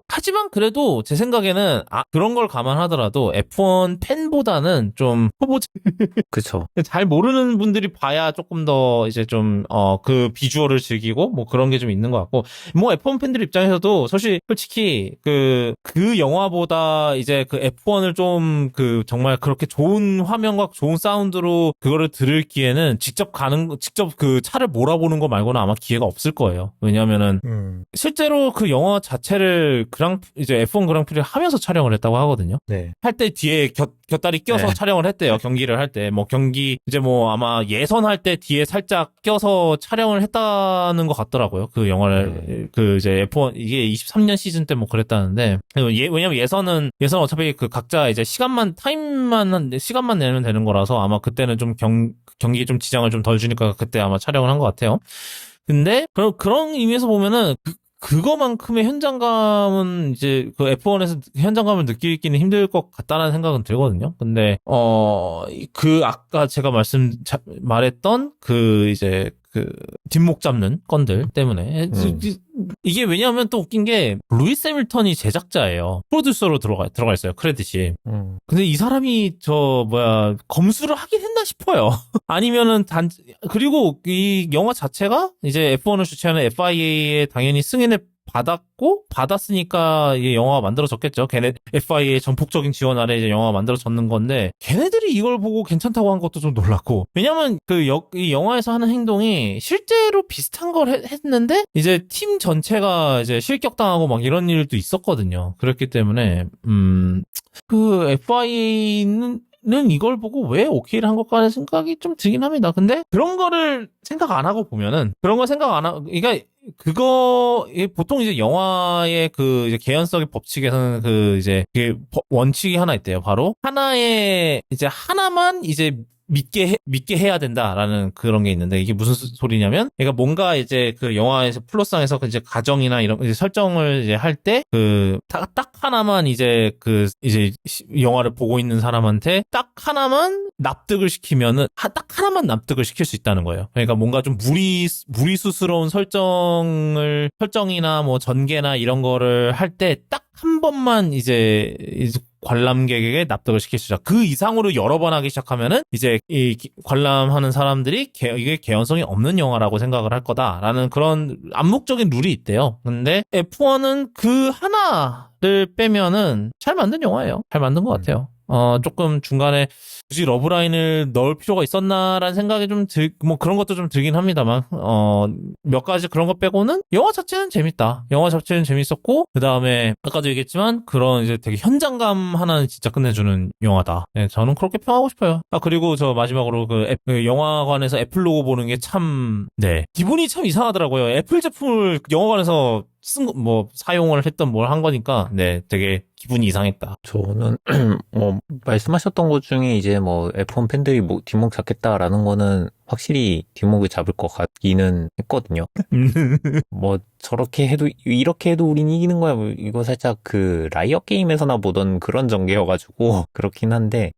S1: 하지만 그래도 제 생각에는 그런 걸 감안하더라도 F1 팬보다는 좀 후보자
S2: 그쵸.
S1: 잘 모르는 분들이 봐야 조금 더 이제 좀 그 비주얼을 즐기고 뭐 그런 게 좀 있는 것 같고, 뭐 F1 팬들 입장에서도 솔직히 그 영화보다 이제 그 F1을 좀 그 정말 그렇게 좋은 화면과 좋은 사운드로 그거를 들을 기회는 직접 그 차를 몰아보는 거 말고는 아마 기회가 없을 거예요. 왜냐면은 실제로 그 영화 자체를 이제 F1 그랑프리를 하면서 촬영을 했다고 하거든요.
S2: 네.
S1: 할 때 뒤에 곁다리 껴서
S2: 네.
S1: 촬영을 했대요. 경기를 할 때. 뭐 경기 이제 뭐 아마 예선할 때 뒤에 살짝 껴서 촬영을 했다는 것 같더라고요. 그 영화를 그 이제 F1 이게 23년 시즌 때 뭐 그랬다는데, 왜냐면 예선 어차피 그 각자 이제 시간만 내면 되는 거라서 아마 그때는 좀 경기에 좀 지장을 좀 덜 주니까 그때 아마 촬영을 한 것 같아요. 근데 그런 의미에서 보면은 그거만큼의 현장감은 이제 그 F1에서 현장감을 느끼기는 힘들 것 같다는 생각은 들거든요. 근데 아까 제가 말했던 그 이제 그 뒷목 잡는 건들 때문에 이게 왜냐하면 또 웃긴 게 루이스 해밀턴이 제작자예요. 프로듀서로 들어가 있어요. 크레딧이. 근데 이 사람이 검수를 하긴 했나 싶어요. 아니면은 그리고 이 영화 자체가 이제 F1을 주최하는 FIA에 당연히 승인을 받았으니까 이 영화가 만들어졌겠죠. FIA의 전폭적인 지원 아래 이제 영화가 만들어졌는 건데, 걔네들이 이걸 보고 괜찮다고 한 것도 좀 놀랐고, 왜냐면 이 영화에서 하는 행동이 실제로 비슷한 걸 했는데 이제 팀 전체가 이제 실격당하고 막 이런 일도 있었거든요. 그렇기 때문에 그 FIA는 이걸 보고 왜 오케이를 한 걸까 하는 생각이 좀 들긴 합니다. 근데 그런 거를 생각 안 하고 보면은, 그러니까 보통 이제 영화의 그 이제 개연성의 법칙에서는 그 이제 원칙이 하나 있대요. 바로 하나만 이제 믿게 해야 된다라는 그런 게 있는데, 이게 무슨 소리냐면, 그러니까 뭔가 이제 그 영화에서 플롯상에서 이제 가정이나 이런 이제 설정을 이제 할 때 딱 하나만 이제 영화를 보고 있는 사람한테 딱 하나만 납득을 시키면은 딱 하나만 납득을 시킬 수 있다는 거예요. 그러니까 뭔가 좀 무리수스러운 설정이나 뭐 전개나 이런 거를 할 때 딱 한 번만 이제 관람객에게 납득을 시킬 수 있다. 그 이상으로 여러 번 하기 시작하면은 이제 이 관람하는 사람들이 이게 개연성이 없는 영화라고 생각을 할 거다라는 그런 암묵적인 룰이 있대요. 근데 F1은 그 하나를 빼면은 잘 만든 영화예요. 잘 만든 것 같아요. 조금 중간에 굳이 러브라인을 넣을 필요가 있었나라는 생각이 뭐 그런 것도 좀 들긴 합니다만, 몇 가지 그런 거 빼고는 영화 자체는 재밌다. 영화 자체는 재밌었고, 그 다음에 아까도 얘기했지만 그런 이제 되게 현장감 하나는 진짜 끝내주는 영화다. 네, 저는 그렇게 평하고 싶어요. 그리고 저 마지막으로 그 영화관에서 애플 로고 보는 게 기분이 참 이상하더라고요. 애플 제품을 영화관에서 사용을 했던 뭘 한 거니까, 되게 기분이 이상했다.
S2: 저는, 말씀하셨던 것 중에 이제 F1 팬들이 뒷목 잡겠다라는 거는 확실히 뒷목을 잡을 것 같기는 했거든요. 이렇게 해도 우린 이기는 거야. 이거 살짝 그 라이엇 게임에서나 보던 그런 전개여가지고 그렇긴 한데,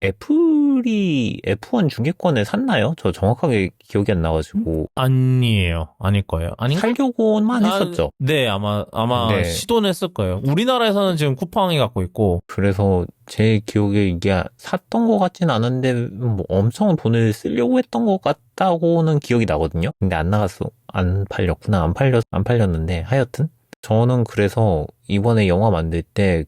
S2: 애플이 F1 중계권을 샀나요? 저 정확하게 기억이 안 나가지고.
S1: 아니에요. 아닐 거예요.
S2: 살려고만 했었죠.
S1: 네, 아마
S2: 네.
S1: 시도는 했을 거예요. 우리나라에서는 지금 쿠팡이 갖고 있고.
S2: 그래서 제 기억에 이게 샀던 것 같진 않은데 엄청 돈을 쓰려고 했던 것 같다고는 기억이 나거든요. 근데 안 팔렸구나. 안 팔렸는데 하여튼 저는 그래서 이번에 영화 만들 때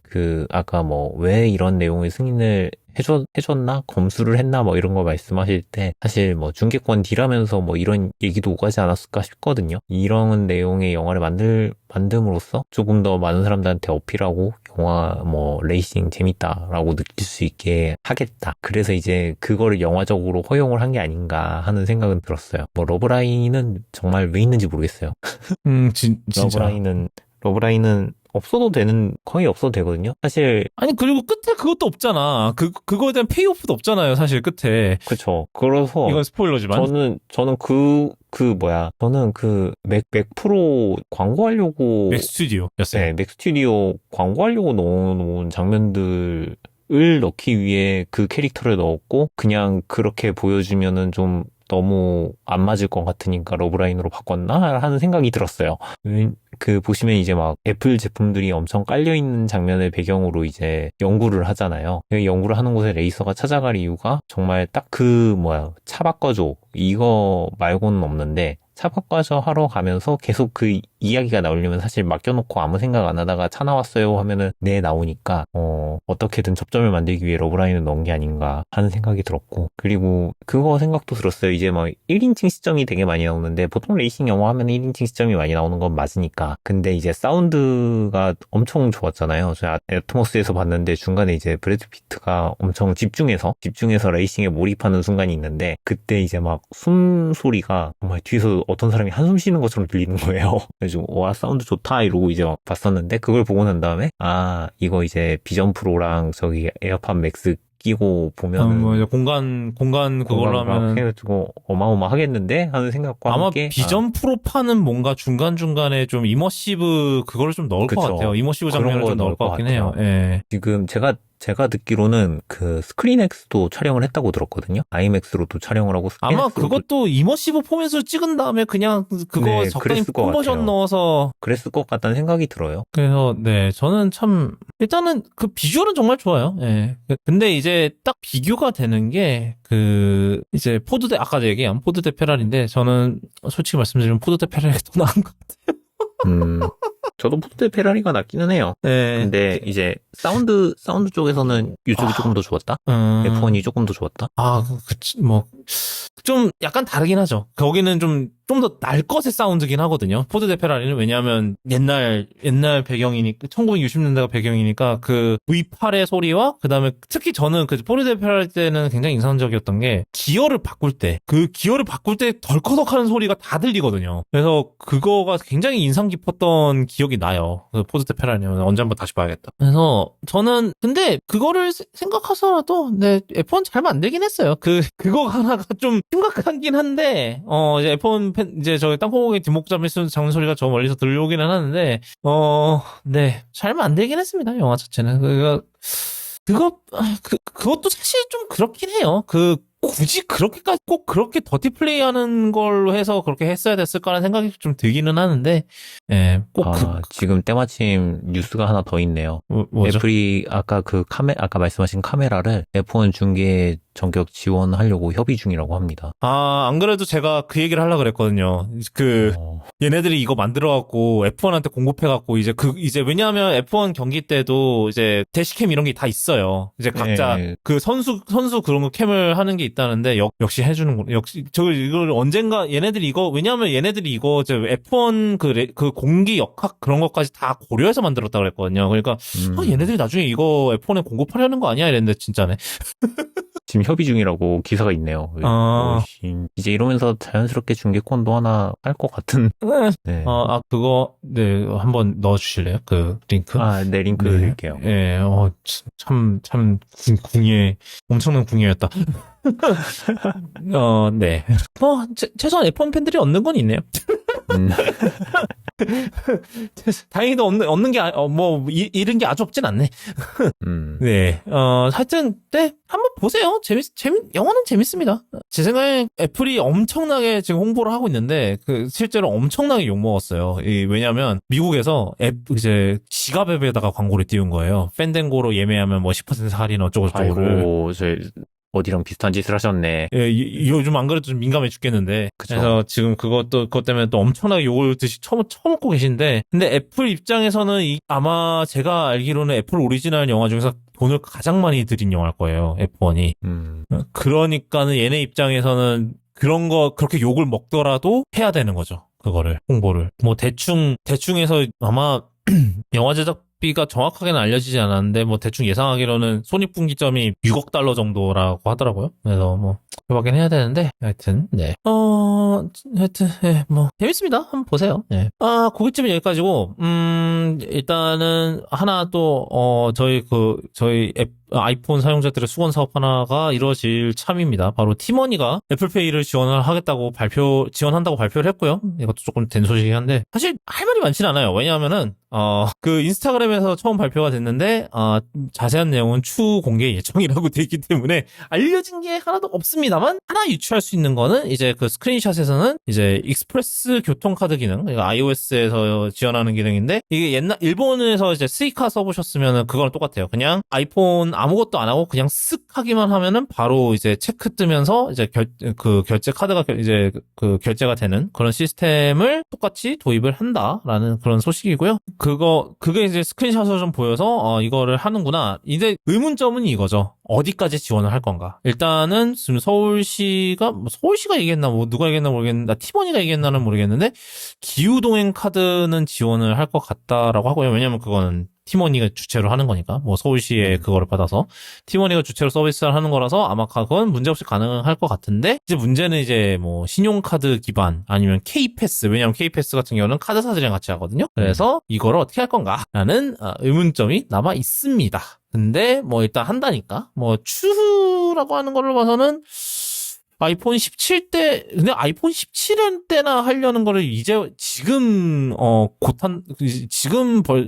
S2: 아까 왜 이런 내용을 승인을 해줬나? 검수를 했나? 뭐 이런 거 말씀하실 때 사실 뭐 중계권 딜하면서 뭐 이런 얘기도 오가지 않았을까 싶거든요. 이런 내용의 영화를 만듦으로써 조금 더 많은 사람들한테 어필하고 영화 뭐 레이싱 재밌다라고 느낄 수 있게 하겠다. 그래서 이제 그거를 영화적으로 허용을 한 게 아닌가 하는 생각은 들었어요. 뭐 러브라인은 정말 왜 있는지 모르겠어요.
S1: 진짜.
S2: 러브라인은 거의 없어도 되거든요. 사실,
S1: 아니, 그리고 끝에 그것도 없잖아. 그거에 대한 페이오프도 없잖아요, 사실, 끝에.
S2: 그쵸. 그래서,
S1: 이건 스포일러지만.
S2: 저는 저는 맥 프로 광고하려고,
S1: 맥 스튜디오였어요.
S2: 네, 맥 스튜디오 광고하려고 넣어놓은 장면들을 넣기 위해 그 캐릭터를 넣었고, 그냥 그렇게 보여주면은 좀 너무 안 맞을 것 같으니까 러브라인으로 바꿨나? 하는 생각이 들었어요. 보시면 이제 막 애플 제품들이 엄청 깔려있는 장면을 배경으로 이제 연구를 하잖아요. 연구를 하는 곳에 레이서가 찾아갈 이유가 정말 딱 차 바꿔줘. 이거 말고는 없는데, 차 바꿔줘 하러 가면서 계속 그 이야기가 나오려면 사실 맡겨놓고 아무 생각 안 하다가 차 나왔어요 하면은 네 나오니까 어떻게든 접점을 만들기 위해 러브라인을 넣은 게 아닌가 하는 생각이 들었고, 그리고 그거 생각도 들었어요. 이제 막 1인칭 시점이 되게 많이 나오는데 보통 레이싱 영화 하면 1인칭 시점이 많이 나오는 건 맞으니까. 근데 이제 사운드가 엄청 좋았잖아요. 제가 애트모스에서 봤는데 중간에 이제 브래드 피트가 엄청 집중해서 레이싱에 몰입하는 순간이 있는데, 그때 이제 막 숨소리가 정말 뒤에서 어떤 사람이 한숨 쉬는 것처럼 들리는 거예요. 그래서 와 사운드 좋다 이러고 이제 막 봤었는데, 그걸 보고 난 다음에 이거 이제 비전 프로랑 저기 에어팟 맥스 끼고 보면은
S1: 뭐 이제 공간 그걸로 하면
S2: 해가지고 어마어마하겠는데 하는 생각과
S1: 아마
S2: 함께
S1: 비전 프로파는 뭔가 중간중간에 좀 이머시브 그거를 좀 넣을 것
S2: 그쵸.
S1: 같아요. 이머시브
S2: 그런
S1: 장면을
S2: 거
S1: 좀 넣을
S2: 넣을
S1: 것
S2: 것
S1: 같긴
S2: 같아요.
S1: 해요. 예.
S2: 지금 제가 듣기로는 그 스크린X도 촬영을 했다고 들었거든요. 아이맥스로도 촬영을 하고
S1: 아마
S2: 스크린X로도
S1: 그것도 이머시브 포맷으로 찍은 다음에 그냥 그거
S2: 네,
S1: 적당히
S2: 그랬을 것
S1: 컨버전
S2: 같아요.
S1: 넣어서
S2: 그랬을 것 같다는 생각이 들어요.
S1: 그래서 네 저는 참 일단은 그 비주얼은 정말 좋아요. 예. 근데 이제 딱 비교가 되는 게 이제 아까 얘기한 포드 대 페라리인데 저는 솔직히 말씀드리면 포드 대 페라리가 더 나은 것 같아요.
S2: 저도 포드 페라리가 낫기는 해요.
S1: 네.
S2: 근데 이제 사운드 쪽에서는 이쪽이 조금 더 좋았다? F1이 조금 더 좋았다?
S1: 좀 약간 다르긴 하죠. 거기는 좀 더 날 것의 사운드긴 하거든요. 포드 대 페라리는 왜냐하면 옛날 배경이니까 1960년대가 배경이니까 그 V8의 소리와 그다음에 특히 저는 그 포드 대 페라리 때는 굉장히 인상적이었던 게 기어를 바꿀 때 덜커덕하는 소리가 다 들리거든요. 그래서 그거가 굉장히 인상 깊었던 기억이 나요. 그 포드 대 페라리는 언제 한번 다시 봐야겠다. 그래서 저는 근데 그거를 생각해서라도 네 F1 잘 만들긴 했어요. 그거 하나가 좀 심각하긴 한데 이제 F1 이제 저희 땅콩고기 뒷목잡이 잡는 소리가 저 멀리서 들려오기는 하는데 네 잘 만들긴 했습니다. 영화 자체는 그것도 사실 좀 그렇긴 해요. 굳이 그렇게까지 꼭 그렇게 더티 플레이하는 걸로 해서 그렇게 했어야 됐을까라는 생각이 좀 들기는 하는데, 예,
S2: 지금 때마침 뉴스가 하나 더 있네요.
S1: 뭐죠?
S2: 애플이 아까 아까 말씀하신 카메라를 F1 중계 전격 지원하려고 협의 중이라고 합니다.
S1: 안 그래도 제가 그 얘기를 하려고 그랬거든요. 얘네들이 이거 만들어갖고 F1한테 공급해갖고 이제 왜냐하면 F1 경기 때도 이제 대시캠 이런 게 다 있어요. 이제 각자 그 선수 그런 거 캠을 하는 게 있다는데 역시 해주는 거 역시 이걸 언젠가 왜냐하면 얘네들이 이거 이제 F1 그 공기 역학 그런 것까지 다 고려해서 만들었다 그랬거든요. 그러니까 얘네들이 나중에 이거 F1에 공급하려는 거 아니야 이랬는데 진짜네.
S2: 지금 협의 중이라고 기사가 있네요. 이제 이러면서 자연스럽게 중계권도 하나 할 것 같은. 네.
S1: 그거 네 한번 넣어주실래요? 그 링크.
S2: 네 링크 드릴게요.
S1: 네, 참 궁예 엄청난 궁예였다. 네. 최소한 F1 팬들이 얻는 건 있네요. 다행히도 얻는 게 잃은 게 아주 없진 않네. 네. 하여튼 네 한번 보세요. 영화는 재밌습니다. 제 생각에 애플이 엄청나게 지금 홍보를 하고 있는데 실제로 엄청나게 욕 먹었어요. 왜냐하면 미국에서 이제 지갑앱에다가 광고를 띄운 거예요. 팬댕고로 예매하면 10% 할인 어쩌고저쩌고를.
S2: 어디랑 비슷한 짓을 하셨네.
S1: 예, 요즘 안 그래도 좀 민감해 죽겠는데.
S2: 그쵸.
S1: 그래서 지금 그것 때문에 또 엄청나게 욕을 드시 처먹고 계신데. 근데 애플 입장에서는 아마 제가 알기로는 애플 오리지널 영화 중에서 돈을 가장 많이 들인 영화일 거예요. F1이. 그러니까는 얘네 입장에서는 그렇게 욕을 먹더라도 해야 되는 거죠. 그거를, 홍보를. 뭐 대충해서 아마 영화 제작비가 정확하게는 알려지지 않았는데, 뭐 대충 예상하기로는 손익분기점이 6억 달러 정도라고 하더라고요. 그래서 뭐, 그밖엔 해야 되는데, 하여튼, 네. 하여튼, 예, 뭐, 재밌습니다. 한번 보세요. 예. 고깃집은 여기까지고, 일단은, 하나 또, 저희 아이폰 사용자들의 수건 사업 하나가 이루어질 참입니다. 바로 티머니가 애플페이를 지원한다고 발표를 했고요. 이것도 조금 된 소식이긴 한데, 사실 할 말이 많진 않아요. 왜냐하면은, 그 인스타그램에서 처음 발표가 됐는데, 자세한 내용은 추후 공개 예정이라고 돼 있기 때문에 알려진 게 하나도 없습니다만, 하나 유추할 수 있는 거는 이제 그 스크린샷에서는 이제 익스프레스 교통카드 기능, 그러니까 iOS에서 지원하는 기능인데, 이게 일본에서 이제 스이카 써보셨으면은 그거랑 똑같아요. 그냥 아이폰 아무것도 안 하고 그냥 쓱 하기만 하면은 바로 이제 체크 뜨면서 이제 결제 카드가 이제 그 결제가 되는 그런 시스템을 똑같이 도입을 한다라는 그런 소식이고요. 그게 이제 스크린샷으로 좀 보여서 이거를 하는구나. 이제 의문점은 이거죠. 어디까지 지원을 할 건가? 일단은 지금 서울시가 얘기했나 뭐 누가 얘기했나 모르겠는데, 티머니가 얘기했나는 모르겠는데, 기후동행 카드는 지원을 할 것 같다라고 하고요. 왜냐면 그거는 티머니가 주체로 하는 거니까, 뭐 서울시에 그거를 받아서 티머니가 주체로 서비스를 하는 거라서 아마 그건 문제없이 가능할 것 같은데, 이제 문제는 이제 뭐 신용카드 기반 아니면 K패스, 왜냐면 K패스 같은 경우는 카드사들이랑 같이 하거든요. 그래서 이거를 어떻게 할 건가라는 의문점이 남아 있습니다. 근데 뭐 일단 한다니까, 뭐 추후라고 하는 거를 봐서는 아이폰 17대, 근데 아이폰 17은 때나 하려는 거를 이제 지금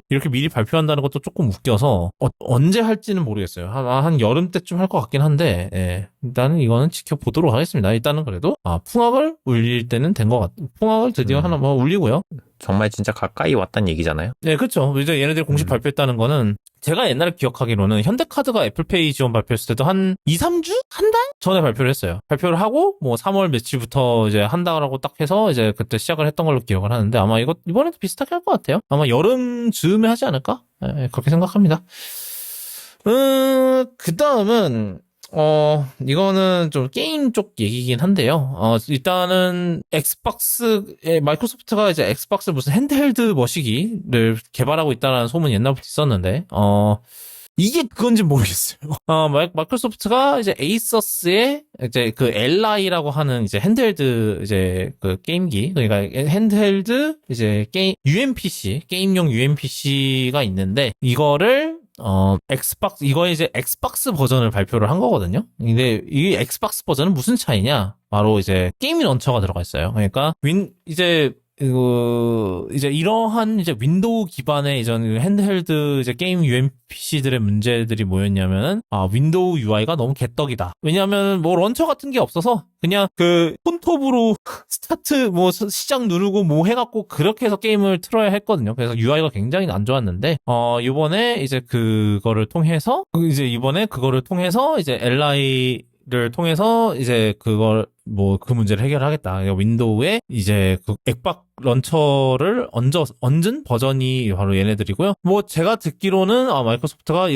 S1: 이렇게 미리 발표한다는 것도 조금 웃겨서 언제 할지는 모르겠어요. 한 여름 때쯤 할 것 같긴 한데, 예. 일단은 이거는 지켜보도록 하겠습니다. 일단은 그래도 풍악을 울릴 때는 된 것 같아요. 풍악을 드디어 하나 뭐 울리고요.
S2: 정말 진짜 가까이 왔단 얘기잖아요.
S1: 네, 그렇죠. 이제 얘네들이 공식 발표했다는 거는, 제가 옛날에 기억하기로는 현대카드가 애플페이 지원 발표했을 때도 한 2, 3주? 한 달? 전에 발표를 했어요. 발표를 하고 뭐 3월 며칠부터 이제 한다라고 딱 해서 이제 그때 시작을 했던 걸로 기억을 하는데, 아마 이번에도 비슷하게 할 것 같아요. 아마 여름 즈음에 하지 않을까? 네, 그렇게 생각합니다. 그 다음은 이거는 좀 게임 쪽 얘기긴 한데요. 일단은 마이크로소프트가 이제 엑스박스 무슨 핸드헬드 머시기를 개발하고 있다는 소문이 옛날부터 있었는데, 이게 그건지 모르겠어요. 마이크로소프트가 이제 에이서스의 이제 그 LI라고 하는 이제 핸드헬드 이제 그 게임기, 그러니까 핸드헬드 이제 게임용 UMPC가 있는데, 이거를 이거에 이제 엑스박스 버전을 발표를 한 거거든요. 근데 이 엑스박스 버전은 무슨 차이냐? 바로 이제 게임 런처가 들어가 있어요. 그러니까 이제 이러한 이제 윈도우 기반의 이전 핸드헬드 이제 게임 UMPC들의 문제들이 뭐였냐면은, 윈도우 UI가 너무 개떡이다. 왜냐하면 뭐 런처 같은 게 없어서 그냥 그 폰톱으로 스타트 뭐 시작 누르고 뭐 해갖고 그렇게 해서 게임을 틀어야 했거든요. 그래서 UI가 굉장히 안 좋았는데, 이번에 이제 그거를 통해서 이제 LI를 통해서 이제 그 문제를 해결하겠다. 그러니까 윈도우에 이제 그 액박 런처를 얹은 버전이 바로 얘네들이고요. 뭐 제가 듣기로는 마이크로소프트가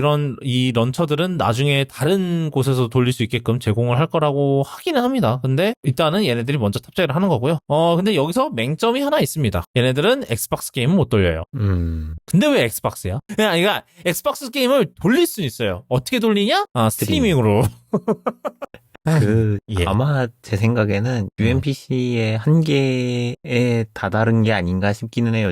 S1: 이 런처들은 나중에 다른 곳에서 돌릴 수 있게끔 제공을 할 거라고 하기는 합니다. 근데 일단은 얘네들이 먼저 탑재를 하는 거고요. 근데 여기서 맹점이 하나 있습니다. 얘네들은 엑스박스 게임은 못 돌려요. 근데 왜 엑스박스야? 그러니까 엑스박스 게임을 돌릴 수는 있어요. 어떻게 돌리냐? 스트리밍으로. 예.
S2: 아마 제 생각에는 UMPC의 한계에 다다른 게 아닌가 싶기는 해요.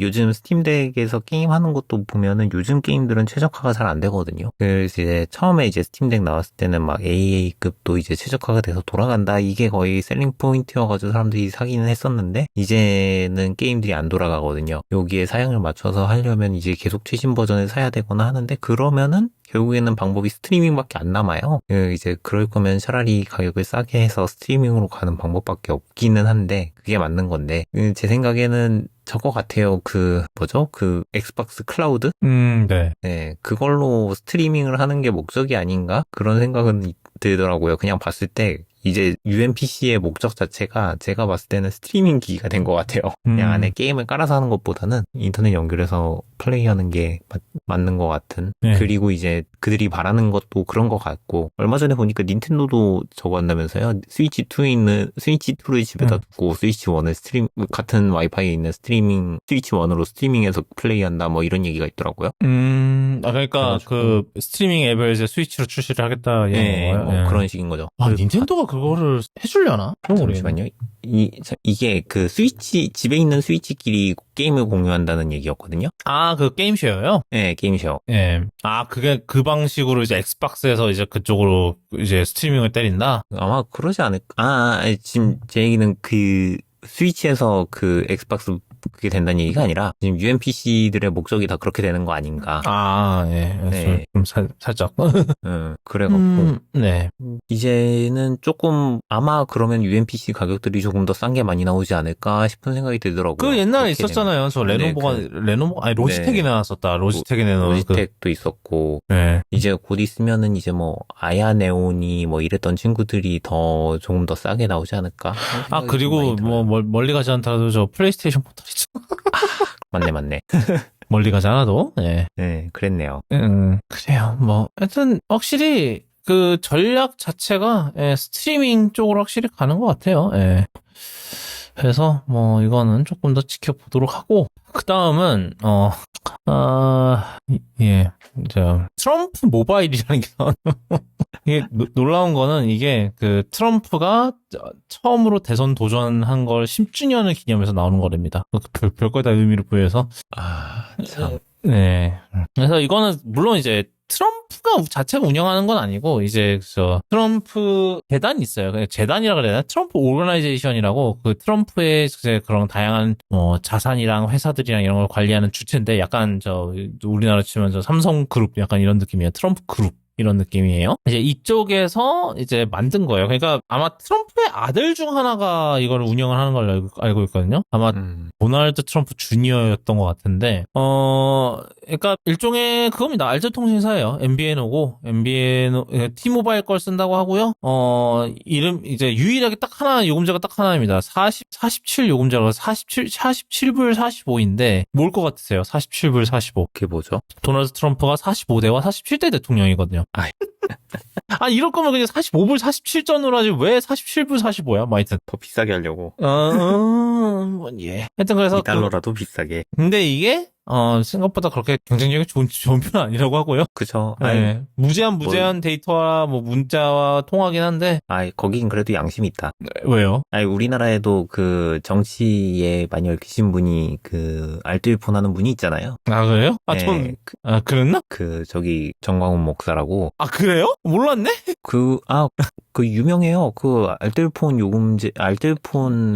S2: 요즘 스팀덱에서 게임하는 것도 보면은 요즘 게임들은 최적화가 잘 안 되거든요. 그래서 이제 처음에 이제 스팀덱 나왔을 때는 막 AA급도 이제 최적화가 돼서 돌아간다. 이게 거의 셀링 포인트여가지고 사람들이 사기는 했었는데, 이제는 게임들이 안 돌아가거든요. 여기에 사양을 맞춰서 하려면 이제 계속 최신 버전을 사야 되거나 하는데, 그러면은 결국에는 방법이 스트리밍밖에 안 남아요. 이제 그럴 거면 차라리 가격을 싸게 해서 스트리밍으로 가는 방법밖에 없기는 한데, 그게 맞는 건데, 제 생각에는 저거 같아요. 그 엑스박스 클라우드?
S1: 네.
S2: 네, 그걸로 스트리밍을 하는 게 목적이 아닌가? 그런 생각은 들더라고요. 그냥 봤을 때 이제 UMPC의 목적 자체가 제가 봤을 때는 스트리밍 기기가 된 것 같아요. 그냥 안에 게임을 깔아서 하는 것보다는 인터넷 연결해서 플레이하는 게 맞는 것 같은.
S1: 네.
S2: 그리고 이제 그들이 바라는 것도 그런 것 같고, 얼마 전에 보니까 닌텐도도 저거 한다면서요. 스위치 2에 있는 스위치 2를 집에다 두고 스위치 1을 같은 와이파이에 있는 스위치 1으로 스트리밍해서 플레이한다 뭐 이런 얘기가 있더라고요.
S1: 그러니까
S2: 그래가지고.
S1: 그 스트리밍 앱을 이제 스위치로 출시를 하겠다 이런
S2: 네,
S1: 건가요?
S2: 뭐
S1: 예.
S2: 그런 식인 거죠.
S1: 아, 닌텐도가 그거를 해주려나? 그건 모르겠네.
S2: 잠시만요. 이게 그 집에 있는 스위치끼리 게임을 공유한다는 얘기였거든요.
S1: 아, 그 게임쉐어요?
S2: 네, 게임쉐어.
S1: 예. 아, 그게 그 방식으로 이제 엑스박스에서 이제 그쪽으로 이제 스트리밍을 때린다?
S2: 아마 그러지 않을까. 아니, 지금 제 얘기는 그 스위치에서 그 엑스박스 그게 된다는 얘기가 아니라 지금 UMPC들의 목적이 다 그렇게 되는 거 아닌가.
S1: 아, 예.
S2: 네.
S1: 좀 살짝.
S2: 그래갖고
S1: 네.
S2: 이제는 조금 아마 그러면 UMPC 가격들이 조금 더 싼 게 많이 나오지 않을까 싶은 생각이 들더라고요.
S1: 그 옛날에
S2: 그렇게
S1: 있었잖아요. 저
S2: 네,
S1: 로지텍이
S2: 네.
S1: 나왔었다. 로지텍이 내놓은
S2: 로지텍도 있었고
S1: 네.
S2: 이제 곧 있으면은 이제 뭐 아야 네온이 뭐 이랬던 친구들이 더 조금 더 싸게 나오지 않을까.
S1: 아, 그리고 뭐 멀리 가지 않더라도 저 플레이스테이션 포털 있죠.
S2: 맞네.
S1: 멀리 가지 않아도. 네.
S2: 네, 그랬네요.
S1: 그래요. 뭐 하여튼 확실히 그 전략 자체가 스트리밍 쪽으로 확실히 가는 것 같아요. 예. 그래서 뭐 이거는 조금 더 지켜보도록 하고 그 다음은 예, 트럼프 모바일이라는 게 나와요. 이게 놀라운 거는 이게 그 트럼프가 처음으로 대선 도전한 걸 10주년을 기념해서 나오는 거랍니다. 별걸 다 의미를 부여해서.
S2: 참.
S1: 네. 그래서 이거는 물론 이제 트럼프가 자체가 운영하는 건 아니고 이제 트럼프 재단이 있어요. 재단이라 그래야 되나? 트럼프 오거나이제이션이라고 그 트럼프의 이제 그런 다양한 자산이랑 회사들이랑 이런 걸 관리하는 주체인데 약간 우리나라 치면 삼성그룹 약간 이런 느낌이에요. 트럼프 그룹. 이런 느낌이에요. 이제 이쪽에서 이제 만든 거예요. 그러니까 아마 트럼프의 아들 중 하나가 이걸 운영을 하는 걸로 알고 있거든요. 아마 도널드 트럼프 주니어였던 것 같은데, 그러니까 일종의 그겁니다. 알짜통신사예요. MBN오고, T모바일 걸 쓴다고 하고요. 이름, 이제 유일하게 딱 하나, 요금제가 딱 하나입니다. 47 요금제가 47불 45인데, 뭘 것 같으세요? 47불 45.
S2: 그게 뭐죠?
S1: 도널드 트럼프가 45대와 47대 대통령이거든요. 아, 이럴 거면 그냥 45불 47전으로 하지 왜 47불 45야? 뭐 하여튼.
S2: 더 비싸게 하려고.
S1: 예. 하여튼 그래서.
S2: 2달러라도 비싸게.
S1: 근데 이게, 생각보다 그렇게 경쟁력이 좋은 편은 아니라고 하고요.
S2: 그쵸.
S1: 네. 무제한 데이터와 뭐 문자와 통화긴 한데.
S2: 거긴 그래도 양심이 있다.
S1: 왜요?
S2: 우리나라에도 그 정치에 많이 얽히신 분이 그 알뜰폰 하는 분이 있잖아요.
S1: 아, 그래요?
S2: 네.
S1: 그랬나?
S2: 정광훈 목사라고.
S1: 아, 그래요? 몰랐네?
S2: 그 유명해요. 그 알뜰폰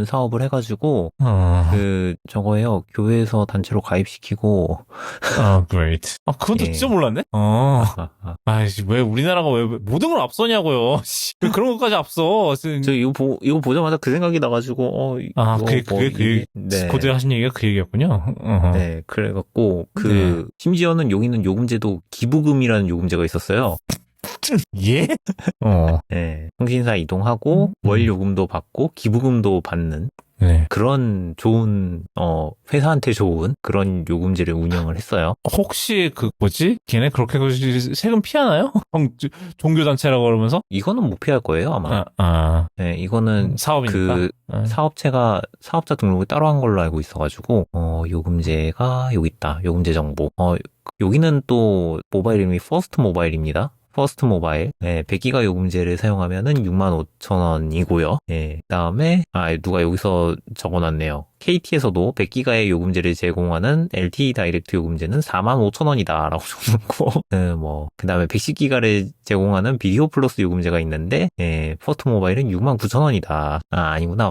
S2: 사업을 해가지고, 저거예요. 교회에서 단체로 가입시키고.
S1: great. 그것도
S2: 예.
S1: 진짜 몰랐네? 아이씨, 왜 우리나라가 왜 모든 걸 앞서냐고요. 왜 그런 것까지 앞서.
S2: 저 이거 보자마자 그 생각이 나가지고,
S1: 그게
S2: 네.
S1: 고대 하신 얘기가 그 얘기였군요.
S2: 네, 그래갖고,
S1: 네.
S2: 심지어는 여기 있는 요금제도 기부금이라는 요금제가 있었어요.
S1: 예?
S2: 네. 통신사 이동하고, 월 요금도 받고, 기부금도 받는.
S1: 네.
S2: 그런 좋은, 회사한테 좋은 그런 요금제를 운영을 했어요.
S1: 혹시 걔네 그렇게 세금 피하나요? 종교단체라고 그러면서?
S2: 이거는 못 피할 거예요, 아마. 네, 이거는
S1: 사업이니까.
S2: 사업자 등록을 따로 한 걸로 알고 있어가지고, 요금제가 여기 있다. 요금제 정보. 여기는 또 모바일 이름이 퍼스트 모바일입니다. 퍼스트 모바일. 네, 100기가 요금제를 사용하면은 65,000원이고요. 네, 그다음에 누가 여기서 적어놨네요. KT에서도 100기가의 요금제를 제공하는 LTE 다이렉트 요금제는 45,000원이다라고 적어놓고, 그다음에 110기가를 제공하는 비디오 플러스 요금제가 있는데, 퍼스트 모바일은 69,000원이다. 아니구나.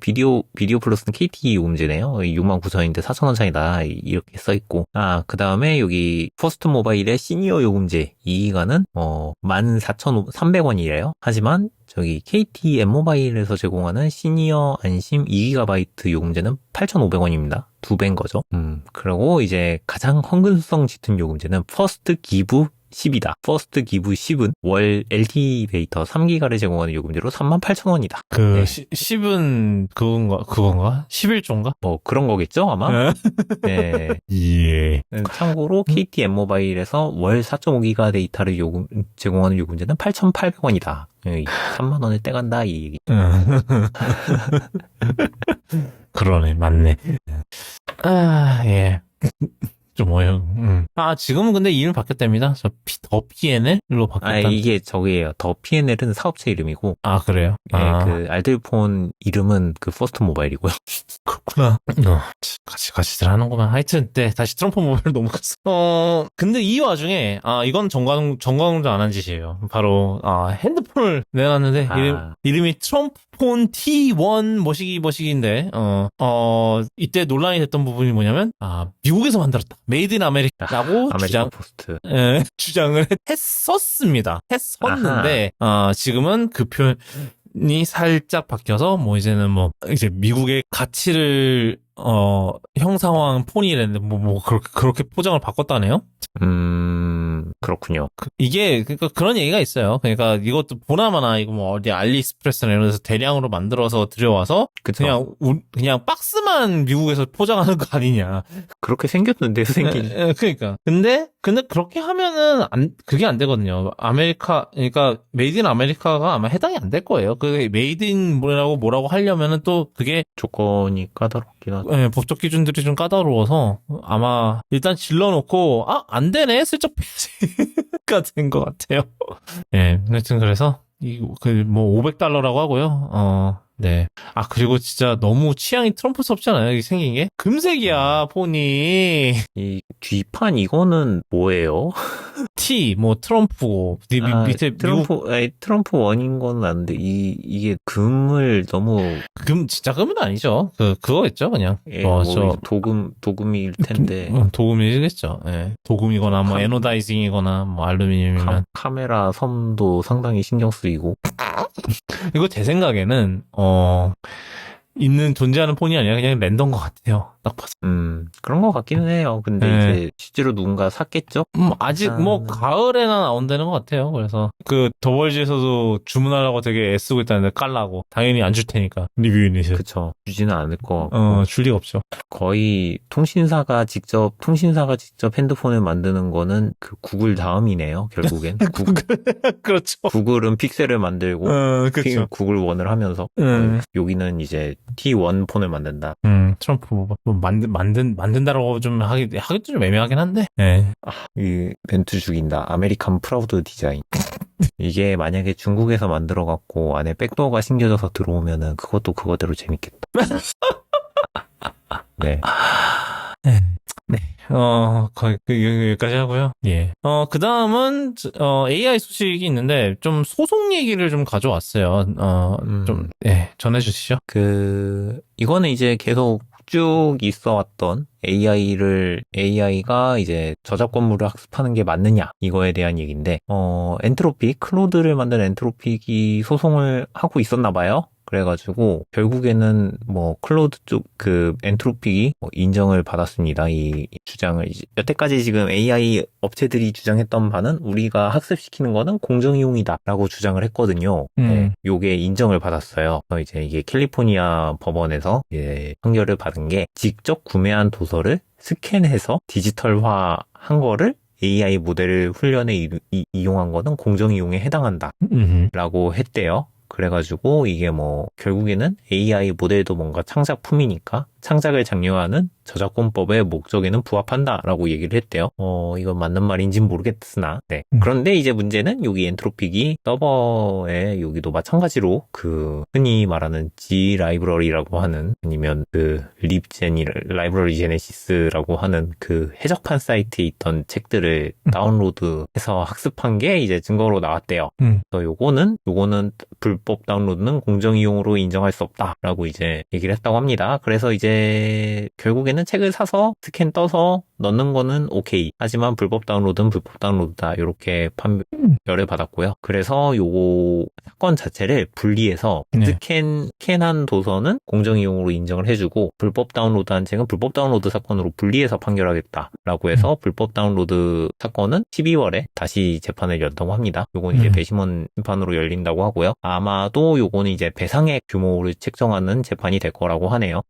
S2: 비디오 플러스는 KT 요금제네요. 69,000원인데 4,000원 차이다. 이렇게 써있고. 그다음에 여기 퍼스트 모바일의 시니어 요금제 2기가는 14,300원이래요. 하지만 저기 KT 엠모바일에서 제공하는 시니어 안심 2GB 요금제는 8,500원입니다. 2배인 거죠. 그리고 이제 가장 헌금성 짙은 요금제는 퍼스트 기부 10이다. 퍼스트 기브 10은 월 LTE 데이터 3기가를 제공하는 요금제로 38,000원이다.
S1: 그,
S2: 네.
S1: 10은 그건가? 11조인가?
S2: 뭐 그런 거겠죠 아마? 네.
S1: 예.
S2: 참고로 KT M모바일에서 월 4.5기가 데이터를 제공하는 요금제는 8,800원이다. 3만 원을 떼간다 이 얘기.
S1: 그러네, 맞네. 아, 예. 좀 어영. 아, 지금은 근데 이름 바뀌었답니다. 더 PNL로 바뀌었다.
S2: 이게 저기예요. 더 P&L은 사업체 이름이고,
S1: 아, 그래요?
S2: 예, 그 알뜰폰 이름은 그 퍼스트 모바일이고요.
S1: 그렇구나. 같이들 하는구만. 하여튼, 네, 다시 트럼프 모바일 넘어갔어. 근데 이 와중에, 이건 정광훈도 안 한 짓이에요. 바로, 핸드폰을 내놨는데, 이름이 트럼프폰 T1 뭐시기인데, 이때 논란이 됐던 부분이 뭐냐면, 미국에서 만들었다. 메이드 인 아메리카라고
S2: 아메리칸 포스트.
S1: 주장을 했었는데, 지금은 그 표현이 살짝 바뀌어서, 이제는 이제 미국의 가치를, 형상화한 폰이랬는데, 그렇게 포장을 바꿨다네요?
S2: 그렇군요.
S1: 이게, 그러니까 그런 얘기가 있어요. 그러니까 이것도 보나마나 이거 어디 알리익스프레스나 이런 데서 대량으로 만들어서 들여와서,
S2: 그쵸.
S1: 그냥 박스만 미국에서 포장하는 거 아니냐.
S2: 그렇게 생겼는데요, 생긴.
S1: 그러니까. 근데 그렇게 하면은 그게 안 되거든요. 그러니까 메이드 인 아메리카가 아마 해당이 안 될 거예요. 그 메이드 인 뭐라고 하려면은 또 그게
S2: 조건이 까다롭긴 하죠.
S1: 법적 기준들이 좀 까다로워서 아마 일단 질러놓고 안 되네 슬쩍 패야지가 된 것 같아요. 예, 하여튼 그래서 500달러라고 하고요. 네. 그리고 진짜 너무 취향이 트럼프스럽잖아요. 이게 생긴 게. 금색이야, 폰이.
S2: 이 뒷판 이거는 뭐예요?
S1: T, 트럼프고. 밑에
S2: 트럼프 원인 건 아는데, 이게 금을 너무.
S1: 진짜 금은 아니죠. 그거겠죠, 그냥.
S2: 도금일 텐데.
S1: 도금이겠죠. 예. 도금이거나, 에노다이징이거나, 알루미늄이면.
S2: 카메라 섬도 상당히 신경 쓰이고.
S1: 이거 제 생각에는, 존재하는 폰이 아니라 그냥 랜덤 것 같아요. 딱 봐서.
S2: 그런 것 같기는 해요. 근데 이제 실제로 누군가 샀겠죠?
S1: 아직 가을에나 나온다는 것 같아요. 그래서 더월즈에서도 주문하려고 되게 애쓰고 있다는데 깔라고. 당연히 안 줄 테니까. 리뷰 유닛을.
S2: 그쵸. 주지는 않을 것 같고.
S1: 줄 리가 없죠.
S2: 거의 통신사가 직접 핸드폰을 만드는 거는 그 구글 다음이네요. 결국엔.
S1: 그렇죠.
S2: 구글은 픽셀을 만들고
S1: 그렇죠.
S2: 구글 원을 하면서 여기는 이제 T1 폰을 만든다.
S1: 트럼프 만든다라고 좀 하기도 좀 애매하긴 한데. 네.
S2: 이 멘트 죽인다. 아메리칸 프라우드 디자인. 이게 만약에 중국에서 만들어갖고 안에 백도어가 심겨져서 들어오면은 그것도 그거대로 재밌겠다. 네.
S1: 네. 여기까지 하고요. 예. 그 다음은, AI 소식이 있는데, 좀 소송 얘기를 좀 가져왔어요. 전해주시죠.
S2: 이거는 이제 계속 쭉 있어왔던 AI가 이제 저작권물을 학습하는 게 맞느냐, 이거에 대한 얘기인데, 클로드를 만든 엔트로픽이 소송을 하고 있었나봐요. 그래가지고 결국에는 클로드 쪽 엔트로픽이 인정을 받았습니다. 이 주장을 여태까지 지금 AI 업체들이 주장했던 바는 우리가 학습시키는 거는 공정이용이다라고 주장을 했거든요. 네, 요게 인정을 받았어요. 그래서 이제 이게 캘리포니아 법원에서 이제 판결을 받은 게 직접 구매한 도서를 스캔해서 디지털화한 거를 AI 모델을 훈련에 이용한 거는 공정이용에 해당한다 라고 했대요. 그래가지고 이게 결국에는 AI 모델도 뭔가 창작품이니까 창작을 장려하는 저작권법의 목적에는 부합한다라고 얘기를 했대요. 이건 맞는 말인지는 모르겠으나, 네. 그런데 이제 문제는 여기 엔트로픽이 서버에 여기도 마찬가지로 흔히 말하는 G 라이브러리라고 하는, 아니면 라이브러리 제네시스라고 하는 해적판 사이트에 있던 책들을 다운로드해서 학습한 게 이제 증거로 나왔대요. 그래서 요거는 불법 다운로드는 공정이용으로 인정할 수 없다라고 이제 얘기를 했다고 합니다. 그래서 이제 이제 결국에는 책을 사서 스캔 떠서 넣는 거는 오케이. 하지만 불법 다운로드는 불법 다운로드다. 이렇게 판결을 받았고요. 그래서 요거 사건 자체를 분리해서
S1: 네.
S2: 스캔한 도서는 공정이용으로 인정을 해주고 불법 다운로드한 책은 불법 다운로드 사건으로 분리해서 판결하겠다라고 해서 불법 다운로드 사건은 12월에 다시 재판을 연다고 합니다. 요건 이제 배심원 심판으로 열린다고 하고요. 아마도 요거는 이제 배상액 규모를 책정하는 재판이 될 거라고 하네요.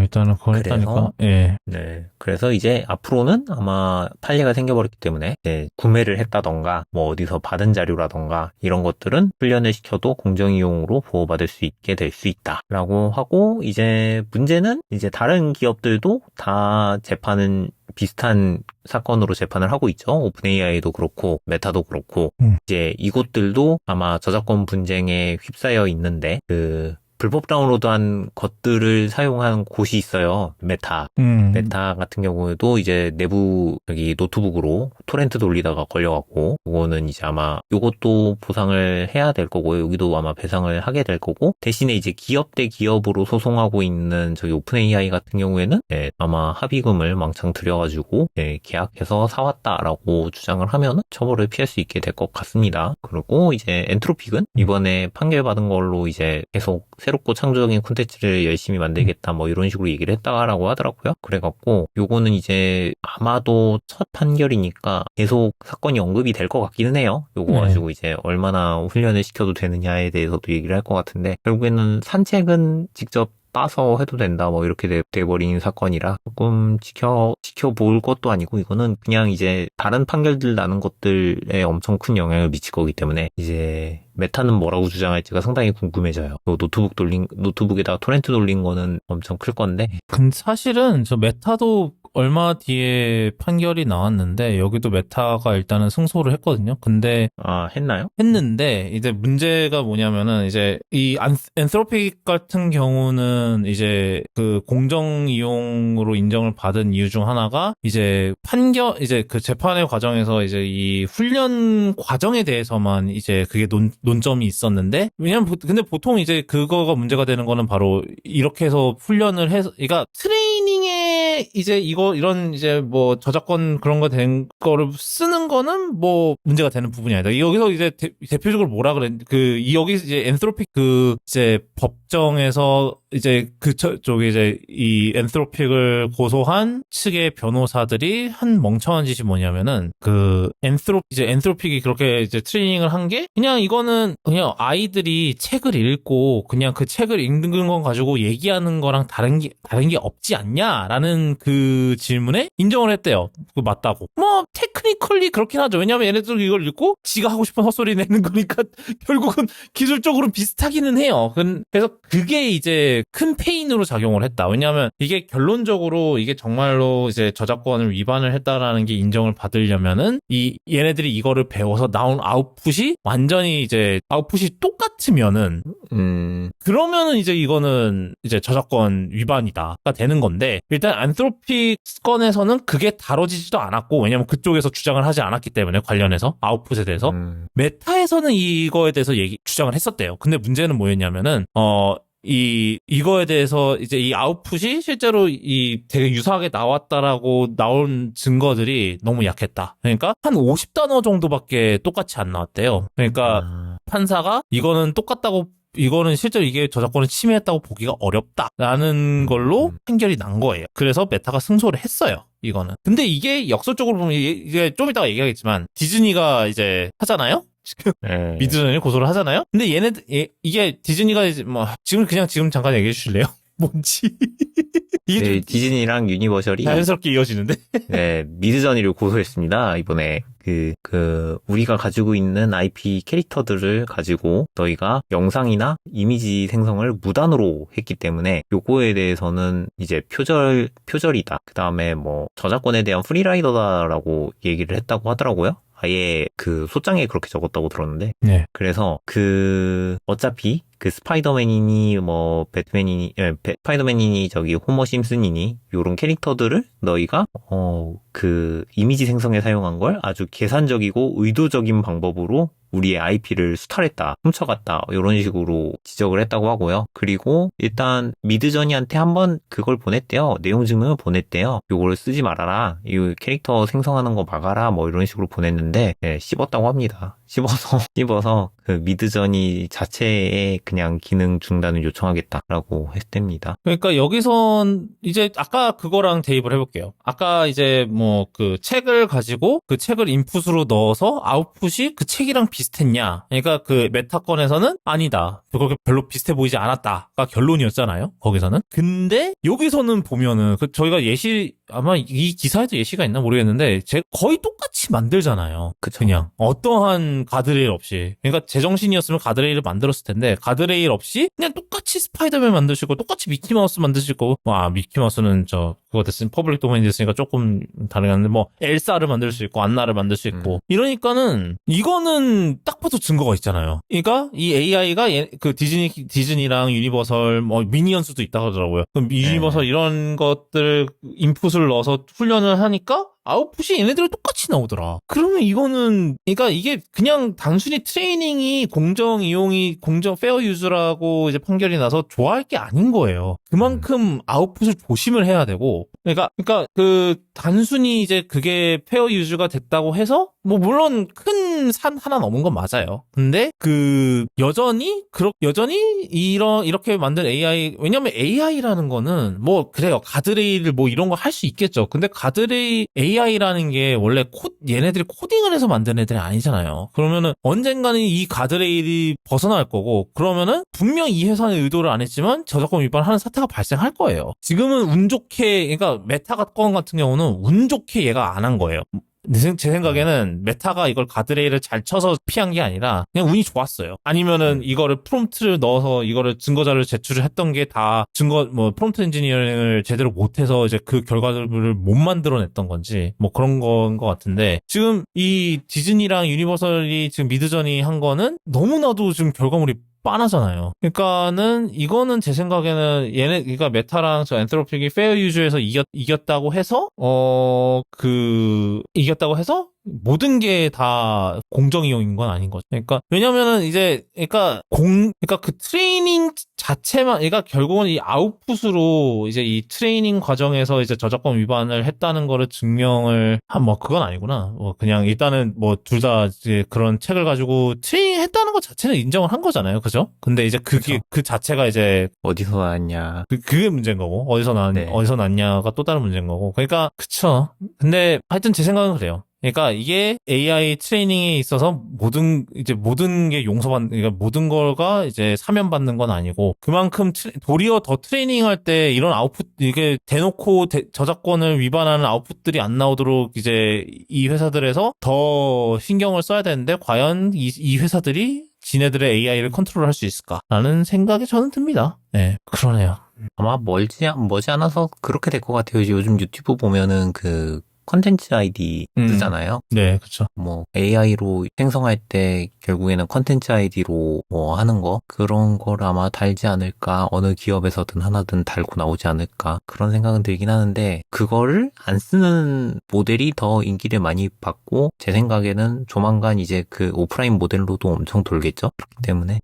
S1: 일단은 그걸 했다니까. 예.
S2: 네. 그래서 이제 앞으로는 아마 판례가 생겨버렸기 때문에 이제 구매를 했다던가 뭐 어디서 받은 자료라던가 이런 것들은 훈련을 시켜도 공정이용으로 보호받을 수 있게 될 수 있다라고 하고 이제 문제는 이제 다른 기업들도 다 재판은 비슷한 사건으로 재판을 하고 있죠. 오픈 AI도 그렇고 메타도 그렇고 이제 이곳들도 아마 저작권 분쟁에 휩싸여 있는데 불법 다운로드한 것들을 사용한 곳이 있어요. 메타 같은 경우에도 이제 내부 여기 노트북으로 토렌트 돌리다가 걸려갖고 그거는 이제 아마 요것도 보상을 해야 될 거고요. 여기도 아마 배상을 하게 될 거고 대신에 이제 기업 대 기업으로 소송하고 있는 저기 오픈 AI 같은 경우에는 아마 합의금을 망창 들여가지고 계약해서 사왔다라고 주장을 하면 처벌을 피할 수 있게 될 것 같습니다. 그리고 이제 엔트로픽은 이번에 판결받은 걸로 이제 계속 새롭고 창조적인 콘텐츠를 열심히 만들겠다 뭐 이런 식으로 얘기를 했다라고 하더라고요. 그래갖고 요거는 이제 아마도 첫 판결이니까 계속 사건이 언급이 될 것 같기는 해요. 요거 가지고 이제 얼마나 훈련을 시켜도 되느냐에 대해서도 얘기를 할 것 같은데 결국에는 산책은 직접 따서 해도 된다 뭐 이렇게 돼버린 사건이라 조금 지켜볼 것도 아니고 이거는 그냥 이제 다른 판결들 나는 것들에 엄청 큰 영향을 미칠 거기 때문에 이제 메타는 뭐라고 주장할지가 상당히 궁금해져요. 노트북에다가 토렌트 돌린 거는 엄청 클 건데.
S1: 근데 사실은 저 메타도 얼마 뒤에 판결이 나왔는데 여기도 메타가 일단은 승소를 했거든요. 근데
S2: 했나요?
S1: 했는데 이제 문제가 뭐냐면은 이제 이 엔트로픽 같은 경우는 이제 그 공정 이용으로 인정을 받은 이유 중 하나가 이제 이제 그 재판의 과정에서 이제 이 훈련 과정에 대해서만 이제 그게 논점이 있었는데 왜냐면 근데 보통 이제 그거가 문제가 되는 거는 바로 이렇게 해서 훈련을 해서 그러니까 트레이닝에 이제 이런 이제 뭐 저작권 그런 거 된 거를 쓰는 거는 뭐 문제가 되는 부분이 아니다. 여기서 이제 대표적으로 뭐라 여기 이제 엔트로픽 이제 법정에서 이제 저기 이제 이 엔트로픽을 고소한 측의 변호사들이 한 멍청한 짓이 뭐냐면은 엔트로픽이 그렇게 이제 트레이닝을 한 게 그냥 이거는 그냥 아이들이 책을 읽고 그냥 그 책을 읽는 건 가지고 얘기하는 거랑 다른 게 없지 않냐라는 그 질문에 인정을 했대요. 그 맞다고. 뭐 테크니컬리 그렇긴 하죠. 왜냐하면 얘네들 이걸 읽고 지가 하고 싶은 헛소리 내는 거니까 결국은 기술적으로 비슷하기는 해요. 그래서 그게 이제 큰 페인으로 작용을 했다. 왜냐하면 이게 결론적으로 이게 정말로 이제 저작권을 위반을 했다라는 게 인정을 받으려면은 얘네들이 이거를 배워서 나온 아웃풋이 완전히 이제 아웃풋이 똑같으면은 그러면은 이제 이거는 이제 저작권 위반이다가 되는 건데 일단 안트로픽 건에서는 그게 다뤄지지도 않았고 왜냐면 그쪽에서 주장을 하지 않았기 때문에 관련해서 아웃풋에 대해서 메타에서는 이거에 대해서 주장을 했었대요. 근데 문제는 뭐였냐면은 이거에 대해서 이제 이 아웃풋이 실제로 되게 유사하게 나왔다라고 나온 증거들이 너무 약했다. 그러니까 한 50단어 정도밖에 똑같이 안 나왔대요. 그러니까 판사가 이거는 실제로 이게 저작권을 침해했다고 보기가 어렵다라는 걸로 판결이 난 거예요. 그래서 메타가 승소를 했어요. 이거는. 근데 이게 역설적으로 보면 이게 좀 이따가 얘기하겠지만 디즈니가 이제 하잖아요? 미드전을 고소를 하잖아요? 근데 이게 디즈니가 이제 지금 잠깐 얘기해 주실래요? 뭔지.
S2: 네, 디즈니랑 유니버셜이
S1: 자연스럽게 이어지는데?
S2: 네, 미드저니를 고소했습니다. 이번에 우리가 가지고 있는 IP 캐릭터들을 가지고 너희가 영상이나 이미지 생성을 무단으로 했기 때문에 요거에 대해서는 이제 표절이다. 그 다음에 뭐 저작권에 대한 프리라이더다라고 얘기를 했다고 하더라고요. 아예 소장에 그렇게 적었다고 들었는데.
S1: 네.
S2: 그래서 어차피 스파이더맨이니 뭐 스파이더맨이니 저기 호머 심슨이니 요런 캐릭터들을 너희가 이미지 생성에 사용한 걸 아주 계산적이고 의도적인 방법으로 우리의 IP를 수탈했다, 훔쳐갔다 이런 식으로 지적을 했다고 하고요. 그리고 일단 미드저니한테 한번 그걸 보냈대요. 내용 증명을 보냈대요. 요거를 쓰지 말아라, 이 캐릭터 생성하는 거 막아라, 뭐 이런 식으로 보냈는데 씹었다고 합니다. 씹어서 그 미드저니 자체에 그냥 기능 중단을 요청하겠다라고 했답니다.
S1: 그러니까 여기선 이제 아까 그거랑 대입을 해볼게요. 아까 이제 뭐 그 책을 가지고 그 책을 인풋으로 넣어서 아웃풋이 그 책이랑 비슷했냐? 그러니까 그 메타건에서는 아니다, 그렇게 별로 비슷해 보이지 않았다가 결론이었잖아요. 거기서는. 근데 여기서는 보면은 그 저희가 아마 이 기사에도 예시가 있나 모르겠는데 거의 똑같이 만들잖아요.
S2: 그쵸.
S1: 그냥 어떠한 가드레일 없이. 그러니까 제정신이었으면 가드레일을 만들었을 텐데 가드레일 없이 그냥 똑같이 스파이더맨 만드시고 똑같이 미키마우스 만드시고, 미키마우스는 그거 됐으니 퍼블릭 도메인 됐으니까 조금 다르긴 한데 뭐 엘사를 만들 수 있고 안나를 만들 수 있고 이러니까는 이거는 딱 봐도 증거가 있잖아요. 그러니까 이 AI가 그 디즈니랑 유니버설 뭐 미니언스도 있다고 하더라고요. 그럼 유니버설 이런 것들 인풋을 넣어서 훈련을 하니까 아웃풋이 얘네들이 똑같이 나오더라. 그러면 이거는, 그러니까 이게 그냥 단순히 트레이닝이 페어 유즈라고 이제 판결이 나서 좋아할 게 아닌 거예요. 그만큼 아웃풋을 조심을 해야 되고, 그러니까 그 단순히 이제 그게 페어 유즈가 됐다고 해서 뭐 물론 큰 산 하나 넘은 건 맞아요. 근데 여전히 이렇게 만든 AI, 왜냐면 AI라는 거는 뭐 그래요, 가드레일 뭐 이런 거 할 수 있겠죠. 근데 가드레일 AI라는 게 원래 얘네들이 코딩을 해서 만든 애들이 아니잖아요. 그러면은 언젠가는 이 가드레일이 벗어날 거고, 그러면은 분명 이 회사는 의도를 안 했지만 저작권 위반하는 사태가 발생할 거예요. 지금은 운 좋게, 그러니까 메타가 건 같은 경우는 운 좋게 얘가 안 한 거예요. 제 생각에는 메타가 이걸 가드레일을 잘 쳐서 피한 게 아니라 그냥 운이 좋았어요. 아니면은 이거를 프롬프트를 넣어서 이거를 증거자료를 제출을 했던 게 다 프롬프트 엔지니어링을 제대로 못해서 이제 그 결과들을 못 만들어냈던 건지 뭐 그런 건 것 같은데, 지금 이 디즈니랑 유니버설이 지금 미드전이 한 거는 너무나도 지금 결과물이 빤하잖아요. 그러니까는 이거는 제 생각에는 그러니까 메타랑 엔트로픽이 페어 유즈에서 이겼다고 해서 이겼다고 해서 모든 게 다 공정 이용인 건 아닌 거죠. 그러니까 왜냐면은 이제 그러니까 그 트레이닝 자체만, 그러니까 결국은 이 아웃풋으로 이제 이 트레이닝 과정에서 이제 저작권 위반을 했다는 거를 증명을 그건 아니구나. 그냥 일단은 둘 다 이제 그런 책을 가지고 트레이닝 했다는 것 자체는 인정을 한 거잖아요. 그죠? 근데 이제 그게 그 자체가 이제
S2: 어디서 나왔냐,
S1: 그게 문제인 거고, 어디서 났냐가 또 다른 문제인 거고. 그러니까 그쵸. 근데 하여튼 제 생각은 그래요. 그러니까 이게 AI 트레이닝에 있어서 모든 게 그러니까 모든 거가 이제 사면받는 건 아니고, 그만큼 도리어 더 트레이닝할 때 이런 아웃풋, 이게 대놓고 저작권을 위반하는 아웃풋들이 안 나오도록 이제 이 회사들에서 더 신경을 써야 되는데, 과연 이 회사들이 지네들의 AI를 컨트롤할 수 있을까라는 생각이 저는 듭니다. 네, 그러네요.
S2: 아마 머지 않아서 그렇게 될 것 같아요. 요즘 유튜브 보면은 그 컨텐츠 아이디 쓰잖아요.
S1: 네, 그렇죠.
S2: 뭐 AI로 생성할 때 결국에는 컨텐츠 아이디로 뭐 하는 거, 그런 걸 아마 달지 않을까, 어느 기업에서든 하나든 달고 나오지 않을까, 그런 생각은 들긴 하는데, 그거를 안 쓰는 모델이 더 인기를 많이 받고, 제 생각에는 조만간 이제 그 오프라인 모델로도 엄청 돌겠죠. 그렇기 때문에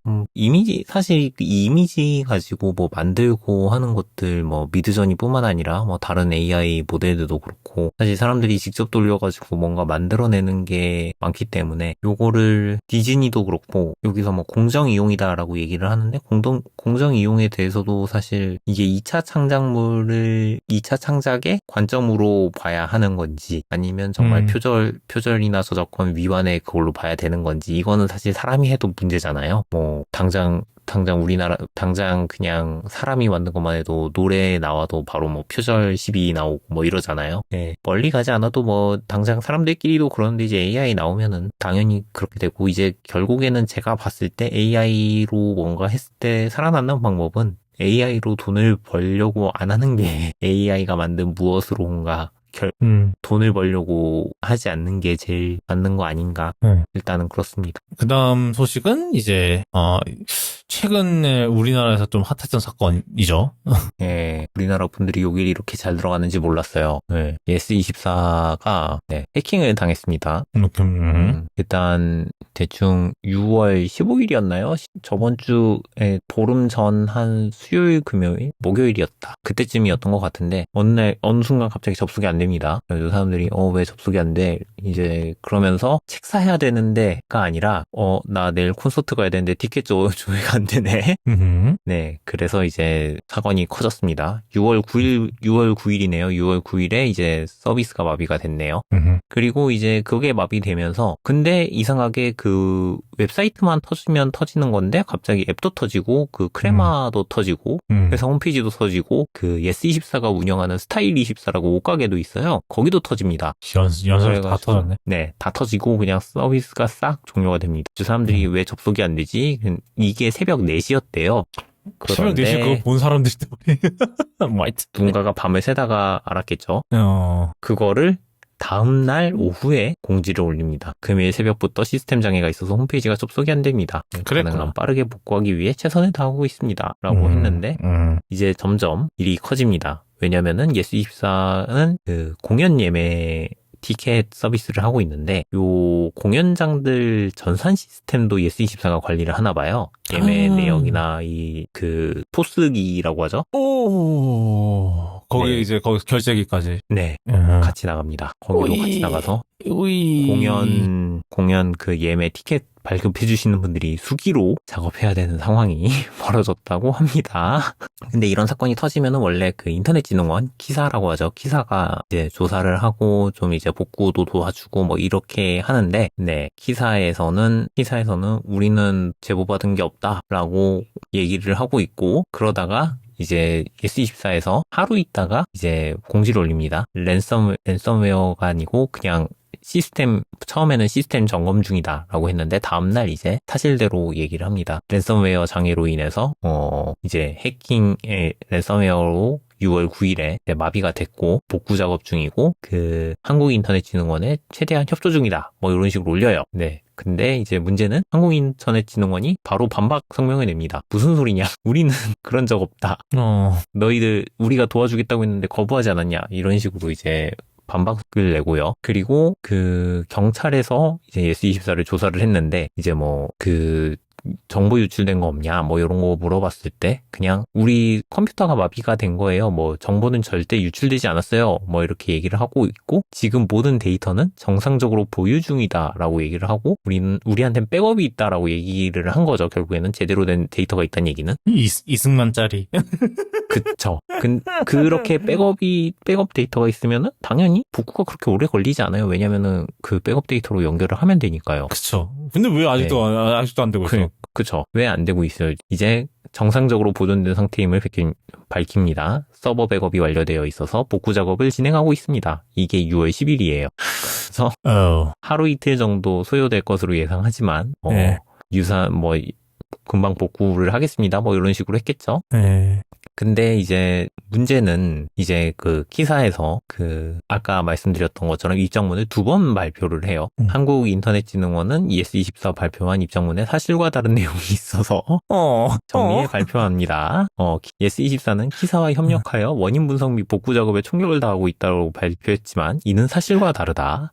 S2: 사실 이 이미지 가지고 뭐 만들고 하는 것들, 뭐 미드저니뿐만 아니라 뭐 다른 AI 모델들도 그렇고, 사실 사람들이 직접 돌려가지고 뭔가 만들어내는 게 많기 때문에, 요거를 디즈니도 그렇고 여기서 뭐 공정 이용이다라고 얘기를 하는데, 공정 이용에 대해서도 사실 이게 2차 창작의 관점으로 봐야 하는 건지, 아니면 정말 표절이나 저작권 위반에 그걸로 봐야 되는 건지, 이거는 사실 사람이 해도 문제잖아요. 뭐 당장 그냥 사람이 만든 것만 해도 노래 나와도 바로 뭐 표절 시비 나오고 뭐 이러잖아요. 네. 멀리 가지 않아도 뭐 당장 사람들끼리도 그러는데, 이제 AI 나오면은 당연히 그렇게 되고, 이제 결국에는 제가 봤을 때 AI로 뭔가 했을 때 살아남는 방법은 AI로 돈을 벌려고 안 하는 게 AI가 만든 무엇으로인가 돈을 벌려고 하지 않는 게 제일 맞는 거 아닌가. 일단은 그렇습니다.
S1: 그 다음 소식은 이제 최근에 우리나라에서 좀 핫했던 사건이죠.
S2: 네, 우리나라 분들이 여기 이렇게 잘 들어가는지 몰랐어요. 네, 예스24가 해킹을 당했습니다. 일단 대충 6월 15일이었나요? 저번 주에 보름 전 한 수요일, 금요일, 목요일이었다. 그때쯤이었던 것 같은데 어느 날 어느 순간 갑자기 접속이 안 됩니다. 그래서 사람들이 왜 접속이 안 돼? 이제 그러면서 책 사야 되는데가 아니라 나 내일 콘서트 가야 되는데 티켓 조회가 안 되네. 네, 그래서 이제 사건이 커졌습니다. 6월 9일이네요. 6월 9일에 이제 서비스가 마비가 됐네요. 그리고 이제 그게 마비되면서 근데 이상하게 그 웹사이트만 터지면 터지는 건데 갑자기 앱도 터지고 그 크레마도 터지고 회사 홈페이지도 터지고 그 예스24가 운영하는 스타일24라고 옷가게도 있어요. 거기도 터집니다.
S1: 연설 다 터졌네.
S2: 네, 다 터지고 그냥 서비스가 싹 종료가 됩니다. 그 사람들이 왜 접속이 안 되지? 이게 새벽 4시였대요.
S1: 새벽 4시 그거 본 사람들이 때문에
S2: 누군가가 밤을 새다가 알았겠죠. 그거를 다음날 오후에 공지를 올립니다. 금요일 새벽부터 시스템 장애가 있어서 홈페이지가 접속이 안 됩니다. 가능한 빠르게 복구하기 위해 최선을 다하고 있습니다. 라고 했는데 이제 점점 일이 커집니다. 왜냐면은 예스24는 그 공연 예매 티켓 서비스를 하고 있는데 요 공연장들 전산 시스템도 예스24가 관리를 하나 봐요. 예매 내역이나 이 그 포스기라고 하죠.
S1: 오. 거기
S2: 네.
S1: 이제 거기 결제기까지.
S2: 네. 같이 나갑니다. 거기도 같이 나가서 공연 그 예매 티켓 발급해 주시는 분들이 수기로 작업해야 되는 상황이 벌어졌다고 합니다. 근데 이런 사건이 터지면은 원래 그 인터넷진흥원 키사라고 하죠. 키사가 이제 조사를 하고 좀 이제 복구도 도와주고 뭐 이렇게 하는데, 네, 키사에서는 우리는 제보받은 게 없다라고 얘기를 하고 있고, 그러다가 이제 예스24에서 하루 있다가 이제 공지를 올립니다. 랜섬웨어가 아니고 그냥 처음에는 시스템 점검 중이다라고 했는데 다음날 이제 사실대로 얘기를 합니다. 랜섬웨어 장애로 인해서 이제 해킹의 랜섬웨어로 6월 9일에 마비가 됐고 복구 작업 중이고 그 한국인터넷진흥원에 최대한 협조 중이다. 뭐 이런 식으로 올려요. 네. 근데 이제 문제는 한국인터넷진흥원이 바로 반박 성명을 냅니다. 무슨 소리냐? 우리는 그런 적 없다. 너희들 우리가 도와주겠다고 했는데 거부하지 않았냐? 이런 식으로 이제 반박을 내고요. 그리고 그 경찰에서 이제 예스24를 조사를 했는데 이제 뭐 그 정보 유출된 거 없냐 뭐 이런 거 물어봤을 때 그냥 우리 컴퓨터가 마비가 된 거예요. 뭐 정보는 절대 유출되지 않았어요. 뭐 이렇게 얘기를 하고 있고 지금 모든 데이터는 정상적으로 보유 중이다라고 얘기를 하고 우리한테는 백업이 있다라고 얘기를 한 거죠. 결국에는 제대로 된 데이터가 있다는 얘기는
S1: 이승만짜리.
S2: 그쵸. 그렇게 백업 데이터가 있으면은 당연히 복구가 그렇게 오래 걸리지 않아요. 왜냐면은 그 백업 데이터로 연결을 하면 되니까요.
S1: 그쵸. 근데 왜 아직도 안 되고 있어?
S2: 그쵸. 왜 안 되고 있어요? 이제 정상적으로 보존된 상태임을 밝힙니다. 서버 백업이 완료되어 있어서 복구 작업을 진행하고 있습니다. 이게 6월 10일이에요. 그래서 하루 이틀 정도 소요될 것으로 예상하지만 금방 복구를 하겠습니다. 뭐 이런 식으로 했겠죠.
S1: 네.
S2: 근데 이제 문제는 이제 그 키사에서 그 아까 말씀드렸던 것처럼 입장문을 2번 발표를 해요. 한국인터넷진흥원은 ES24 발표한 입장문에 사실과 다른 내용이 있어서 정리해 발표합니다. ES24는 키사와 협력하여 원인 분석 및 복구 작업에 총력을 다하고 있다고 발표했지만 이는 사실과 다르다.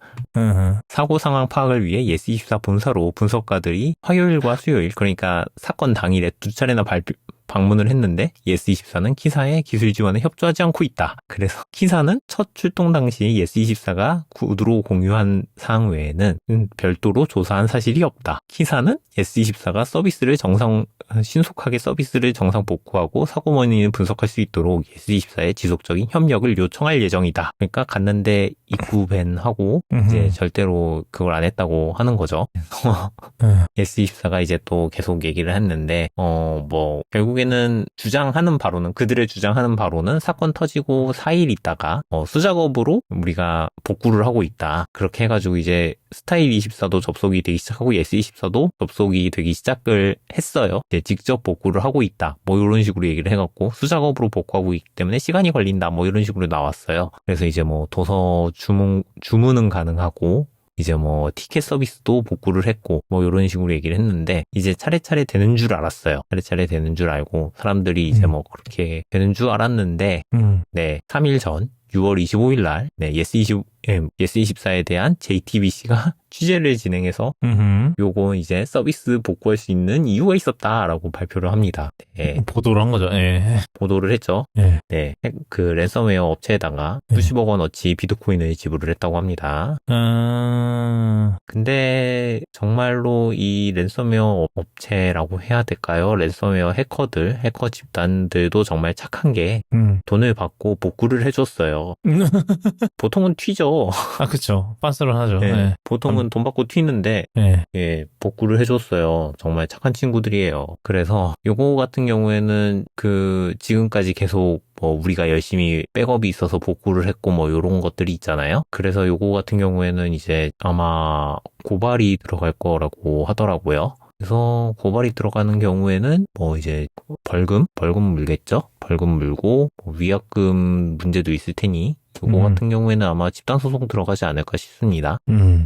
S2: 사고 상황 파악을 위해 예스24 본사로 분석가들이 화요일과 수요일 그러니까 사건 당일에 2차례나 방문을 했는데 예스24는 키사의 기술 지원에 협조하지 않고 있다. 그래서 키사는 첫 출동 당시 예스24가 구두로 공유한 사항 외에는 별도로 조사한 사실이 없다. 키사는 예스24가 신속하게 서비스를 정상 복구하고 사고 원인을 분석할 수 있도록 예스24의 지속적인 협력을 요청할 예정이다. 그러니까 갔는데 입구 밴하고 이제 절대로 그걸 안 했다고 하는 거죠. 예스24가 이제 또 계속 얘기를 했는데 결국에는 그들의 주장하는 바로는 사건 터지고 4일 있다가 수작업으로 우리가 복구를 하고 있다. 그렇게 해가지고 이제 스타일24도 접속이 되기 시작하고 예스24도 접속이 되기 시작을 했어요. 이제 직접 복구를 하고 있다. 뭐 이런 식으로 얘기를 해갖고 수작업으로 복구하고 있기 때문에 시간이 걸린다. 뭐 이런 식으로 나왔어요. 그래서 이제 뭐 도서 주문은 가능하고 이제 뭐 티켓 서비스도 복구를 했고 뭐 이런 식으로 얘기를 했는데 이제 차례차례 되는 줄 알았어요. 차례차례 되는 줄 알고 사람들이 이제 뭐 그렇게 되는 줄 알았는데 네 3일 전 6월 25일 날 예스24 예스24에 대한 JTBC가 취재를 진행해서 요거 이제 서비스 복구할 수 있는 이유가 있었다라고 발표를 합니다. 네,
S1: 보도를 한 거죠. 예.
S2: 보도를 했죠.
S1: 예.
S2: 네, 그 랜섬웨어 업체에다가 수십억 원어치 비트코인을 지불을 했다고 합니다. 근데 정말로 이 랜섬웨어 업체라고 해야 될까요? 랜섬웨어 해커 집단들도 정말 착한 게 돈을 받고 복구를 해줬어요. 보통은 튀죠.
S1: 아, 그쵸. 빤스런 하죠.
S2: 네,
S1: 예.
S2: 보통은 돈 받고 튀는데
S1: 예.
S2: 예, 복구를 해줬어요. 정말 착한 친구들이에요. 그래서 요거 같은 경우에는 그 지금까지 계속 뭐 우리가 열심히 백업이 있어서 복구를 했고 뭐 요런 것들이 있잖아요. 그래서 요거 같은 경우에는 이제 아마 고발이 들어갈 거라고 하더라고요. 그래서 고발이 들어가는 경우에는 뭐 이제 벌금 물겠죠. 벌금 물고 뭐 위약금 문제도 있을 테니 요거 같은 경우에는 아마 집단소송 들어가지 않을까 싶습니다.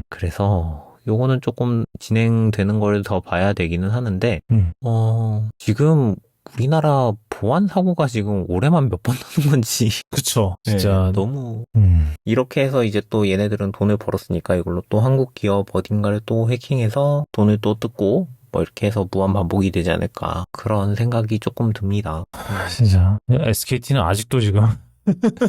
S2: 그래서 요거는 조금 진행되는 걸 더 봐야 되기는 하는데 지금 우리나라 보안 사고가 지금 올해만 몇 번 나는 건지
S1: 그쵸. 진짜.
S2: 네, 너무 이렇게 해서 이제 또 얘네들은 돈을 벌었으니까 이걸로 또 한국 기업 어딘가를 또 해킹해서 돈을 또 뜯고 뭐 이렇게 해서 무한 반복이 되지 않을까 그런 생각이 조금 듭니다.
S1: 진짜. SKT는 아직도 지금.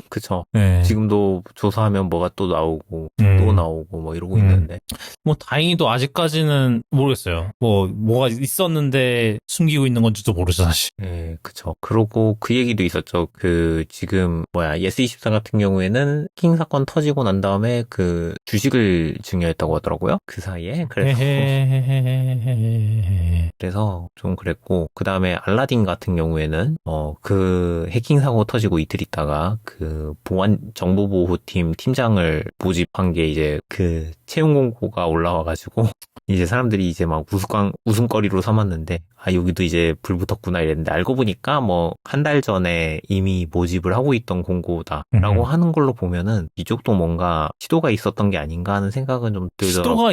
S2: 그쵸.
S1: 네.
S2: 지금도 조사하면 뭐가 또 나오고 또 나오고 뭐 이러고 있는데
S1: 뭐 다행히도 아직까지는 모르겠어요. 뭐가 있었는데 숨기고 있는 건지도 모르죠, 사실.
S2: 네, 그쵸. 그러고 그 얘기도 있었죠. 그 지금 예스24 같은 경우에는 해킹 사건 터지고 난 다음에 그 주식을 증여했다고 하더라고요. 그 사이에. 그래서 좀 그랬고 그 다음에 알라딘 같은 경우에는 그 해킹 사고 터지고 이틀 있다가 그 보안 정보보호팀 팀장을 모집한 게 이제 그 채용 공고가 올라와가지고 이제 사람들이 이제 막 웃음거리로 삼았는데 여기도 이제 불 붙었구나 이랬는데 알고 보니까 뭐 한 달 전에 이미 모집을 하고 있던 공고다라고 하는 걸로 보면은 이쪽도 뭔가 시도가 있었던 게 아닌가 하는 생각은 좀 들더라고요.
S1: 시도가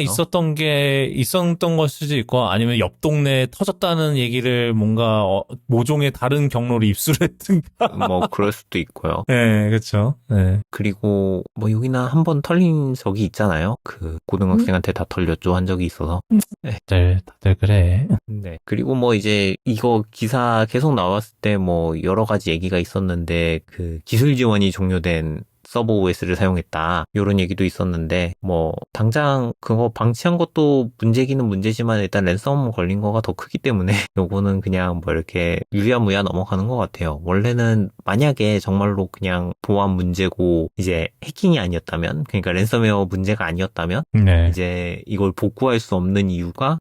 S1: 있었던 걸 수도 있고 아니면 옆 동네에 터졌다는 얘기를 뭔가 모종의 다른 경로로 입수를 했든가.
S2: 뭐 그럴 수도 있고요.
S1: 네, 그렇죠. 네.
S2: 그리고 뭐 여기나 한번 털린 적이 있잖아요. 그 고등학생한테 다 털렸죠 한 적이 있어서. 네.
S1: 다들 그래.
S2: 네. 그리고 뭐 이제 이거 기사 계속 나왔을 때 뭐 여러 가지 얘기가 있었는데 그 기술 지원이 종료된 서버 OS를 사용했다. 이런 얘기도 있었는데 뭐 당장 그거 방치한 것도 문제기는 문제지만 일단 랜섬 걸린 거가 더 크기 때문에 요거는 그냥 뭐 이렇게 유야무야 넘어가는 것 같아요. 원래는 만약에 정말로 그냥 보안 문제고 이제 해킹이 아니었다면 그러니까 랜섬웨어 문제가 아니었다면
S1: 네.
S2: 이제 이걸 복구할 수 없는 이유가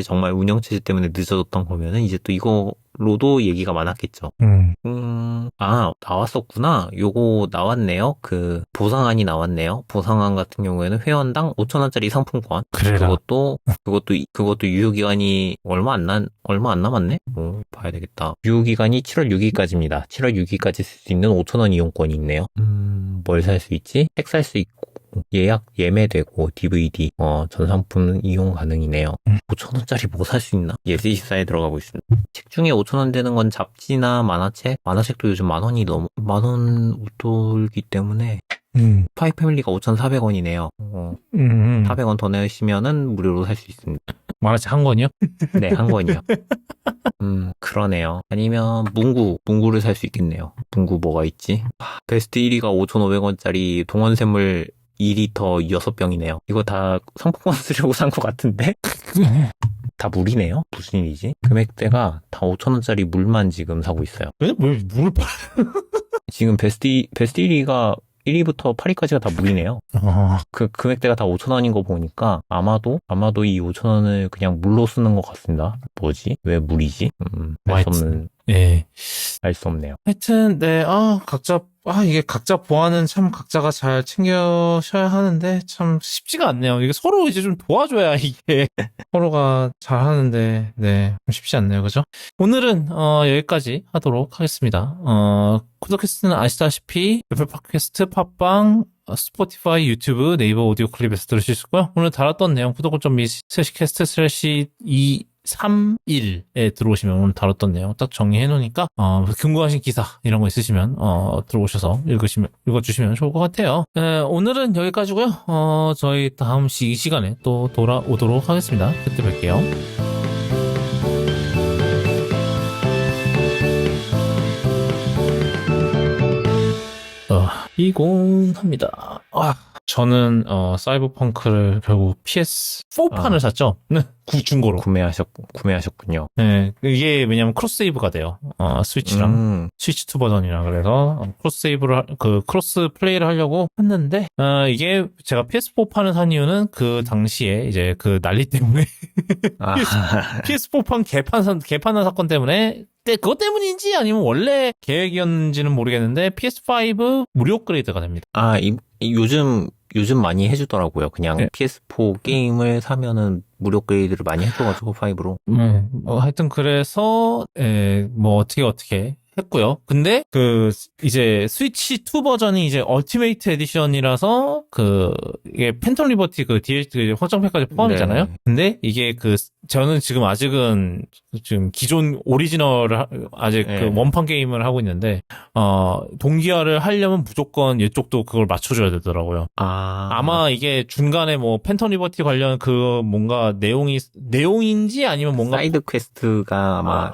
S2: 정말 운영체제 때문에 늦어졌던 거면은 이제 또 이거 로도 얘기가 많았겠죠. 나왔었구나. 요거 나왔네요. 그 보상안이 나왔네요. 보상안 같은 경우에는 회원당 5,000원짜리 상품권.
S1: 그래라.
S2: 그것도 유효기간이 얼마 안 남았네? 봐야 되겠다. 유효기간이 7월 6일까지입니다. 7월 6일까지 쓸 수 있는 5,000원 이용권이 있네요. 뭘 살 수 있지? 책 살 수 있고. 예매되고 DVD 전 상품 이용 가능이네요. 5,000원짜리 뭐 살 수 있나? 예스24에 들어가고 있습니다. 책 중에 5,000원 되는 건 잡지나 만화책도 요즘 만 원 웃돌기 때문에 파이 패밀리가 5,400원이네요. 400원 더 내시면은 무료로 살 수 있습니다.
S1: 만화책 한 권이요?
S2: 네, 한 권이요. 그러네요. 아니면 문구를 살 수 있겠네요. 문구 뭐가 있지? 베스트 1위가 5,500원짜리 동원샘물 2리터 6병이네요. 이거 다 상품권 쓰려고 산 것 같은데? 다 물이네요? 무슨 일이지? 금액대가 다 5,000원짜리 물만 지금 사고 있어요.
S1: 왜 물을 팔?
S2: 지금 베스트 1위가 1위부터 8위까지가 다 물이네요. 그 금액대가 다 5,000원인 거 보니까 아마도 이 5,000원을 그냥 물로 쓰는 것 같습니다. 뭐지? 왜 물이지? 알 수 없네요.
S1: 하여튼, 네, 이게 각자 보안은 참 각자가 잘 챙겨셔야 하는데, 참 쉽지가 않네요. 이게 서로 이제 좀 도와줘야 이게 서로가 잘 하는데, 네, 좀 쉽지 않네요. 그죠? 오늘은, 여기까지 하도록 하겠습니다. 코드캐스트는 아시다시피, 애플 팟캐스트, 팟빵, 스포티파이, 유튜브, 네이버 오디오 클립에서 들으실 수 있고요. 오늘 달았던 내용, 구독.com/캐스트/2 31에 들어오시면 오늘 다뤘던 내용 딱 정리해 놓으니까 궁금하신 기사 이런 거 있으시면 들어오셔서 읽어주시면 좋을 것 같아요. 오늘은 여기까지고요. 저희 다음 이 시간에 또 돌아오도록 하겠습니다. 그때 뵐게요. 이공합니다. 저는 스이버펑크를 결국 PS4판을 샀죠. 네, 중고로
S2: 구매하셨군요.
S1: 네, 이게 왜냐면 크로스세이브가 돼요. 스위치랑 스위치 2 버전이라 그래서 크로스 플레이를 하려고 했는데 이게 제가 PS4판을 산 이유는 그 당시에 이제 그 난리 때문에 PS4판 개판한 사건 때문에 그것 때문인지 아니면 원래 계획이었는지는 모르겠는데 PS5 무료 업그레이드가 됩니다.
S2: 요즘 많이 해주더라고요. 그냥
S1: 네.
S2: PS4 게임을 사면은 무료 업그레이드를 많이 해줘가지고 5로.
S1: 하여튼 그래서 뭐 어떻게 했고요. 근데 이제 스위치 2 버전이 이제 얼티메이트 에디션이라서 이게 팬텀 리버티 DLC 확장팩까지 포함이잖아요.
S2: 네.
S1: 근데 이게 저는 아직은 기존 오리지널을 아직
S2: 네.
S1: 원판 게임을 하고 있는데 동기화를 하려면 무조건 이쪽도 그걸 맞춰줘야 되더라고요. 아마 이게 중간에 뭐 팬텀 리버티 관련 뭔가 내용인지 아니면 뭔가
S2: 사이드 퀘스트가 아마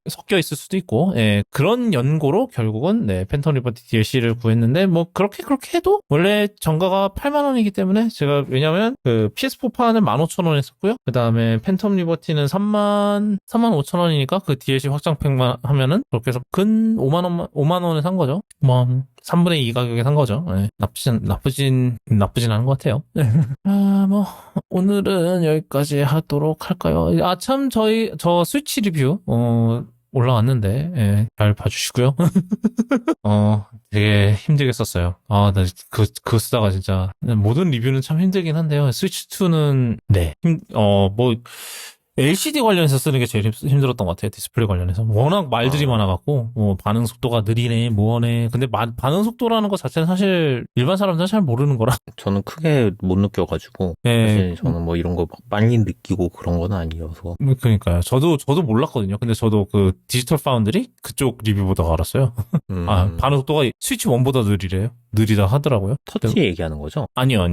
S1: 섞여 있을 수도 있고, 그런 연고로 결국은 팬텀 리버티 DLC를 구했는데 뭐 그렇게 해도 원래 정가가 8만 원이기 때문에 제가 왜냐면 PS4판은 15,000원 했었고요. 그 다음에 팬텀 리버티는 3만 5천 원이니까 그 DLC 확장팩만 하면은 그렇게 해서 근 5만 원에 산 거죠. 뭐 3분의 2 가격에 산 거죠. 나쁘진 않은 것 같아요. 뭐 오늘은 여기까지 하도록 할까요? 참 저 스위치 리뷰 올라왔는데 잘 봐주시고요. 되게 힘들게 썼어요. 나 그거 쓰다가 진짜 모든 리뷰는 참 힘들긴 한데요. 스위치 2는 뭐 LCD 관련해서 쓰는 게 제일 힘들었던 것 같아요. 디스플레이 관련해서. 워낙 말들이 많아갖고, 반응 속도가 느리네, 뭐하네. 근데 반응 속도라는 것 자체는 사실 일반 사람들은 잘 모르는 거라.
S2: 저는 크게 못 느껴가지고. 사실 저는 뭐 이런 거 빨리 느끼고 그런 건 아니어서.
S1: 그러니까요. 저도 몰랐거든요. 근데 저도 디지털 파운드리 그쪽 리뷰 보다가 알았어요. 반응 속도가 스위치 1보다 느리다 하더라고요.
S2: 터치 얘기하는 거죠?
S1: 아니요.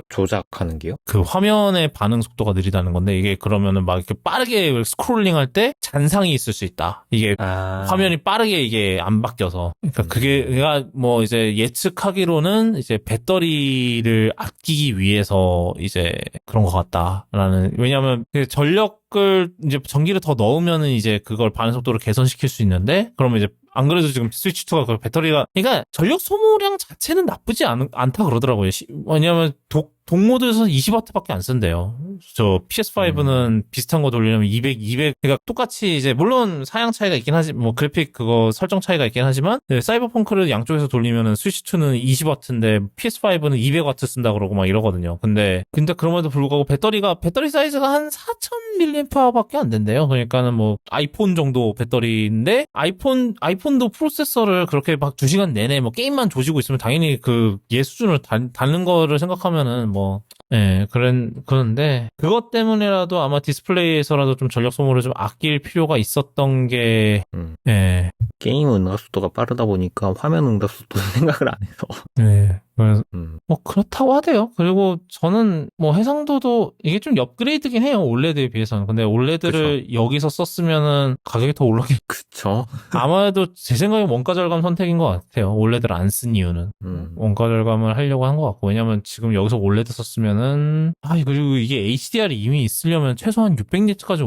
S2: 조작하는 게요?
S1: 화면의 반응 속도가 느리다는 건데, 이게 그러면은 막 이렇게 빠르게 스크롤링 할 때 잔상이 있을 수 있다. 이게 화면이 빠르게 이게 안 바뀌어서. 그러니까 그가 뭐 이제 예측하기로는 이제 배터리를 아끼기 위해서 이제 그런 것 같다라는, 왜냐면 전력을 이제 전기를 더 넣으면은 이제 그걸 반응 속도를 개선시킬 수 있는데, 그러면 이제 안 그래도 지금 스위치2가 배터리가, 그러니까 전력 소모량 자체는 나쁘지 않다 그러더라고요. 왜냐면 동모드에서 20W밖에 안 쓴대요. 저 PS5는 비슷한 거 돌리려면 200, 그러니까 똑같이 이제 물론 사양 차이가 있긴 하지, 뭐 그래픽 그거 설정 차이가 있긴 하지만, 사이버펑크를 양쪽에서 돌리면은 스위치2는 20W인데 PS5는 200W 쓴다 그러고 막 이러거든요. 근데 그럼에도 불구하고 배터리 사이즈가 한 4000mAh밖에 안 된대요. 그러니까는 뭐 아이폰 정도 배터리인데, 아이폰도 프로세서를 그렇게 막 2시간 내내 뭐 게임만 조지고 있으면 당연히 얘 수준을 닳는 거를 생각하면은 그런데 그것 때문에라도 아마 디스플레이에서라도 좀 전력 소모를 좀 아낄 필요가 있었던 게
S2: 게임 응답 속도가 빠르다 보니까 화면 응답 속도 생각을 안 해서.
S1: 그래서 뭐 그렇다고 하대요. 그리고 저는 뭐 해상도도 이게 좀 업그레이드긴 해요. 올레드에 비해서는. 근데 올레드를 그쵸. 여기서 썼으면은 가격이 더 올라게.
S2: 그쵸.
S1: 아마도 제 생각에 원가 절감 선택인 것 같아요. 올레드를 안 쓴 이유는. 원가 절감을 하려고 한 것 같고. 왜냐면 지금 여기서 올레드 썼으면은 그리고 이게 HDR이 이미 있으려면 최소한 600니트까지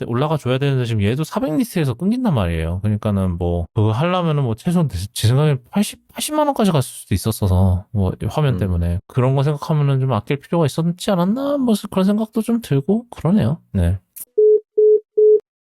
S1: 올라가 줘야 되는데 지금 얘도 400니트에서 끊긴단 말이에요. 그러니까는 뭐 그거 하려면은 뭐 최소한 제 생각에 80만 원까지 갔을 수도 있었어서 뭐 화면 때문에 그런 거 생각하면은 좀 아낄 필요가 있었지 않았나 뭐 그런 생각도 좀 들고 그러네요. 네.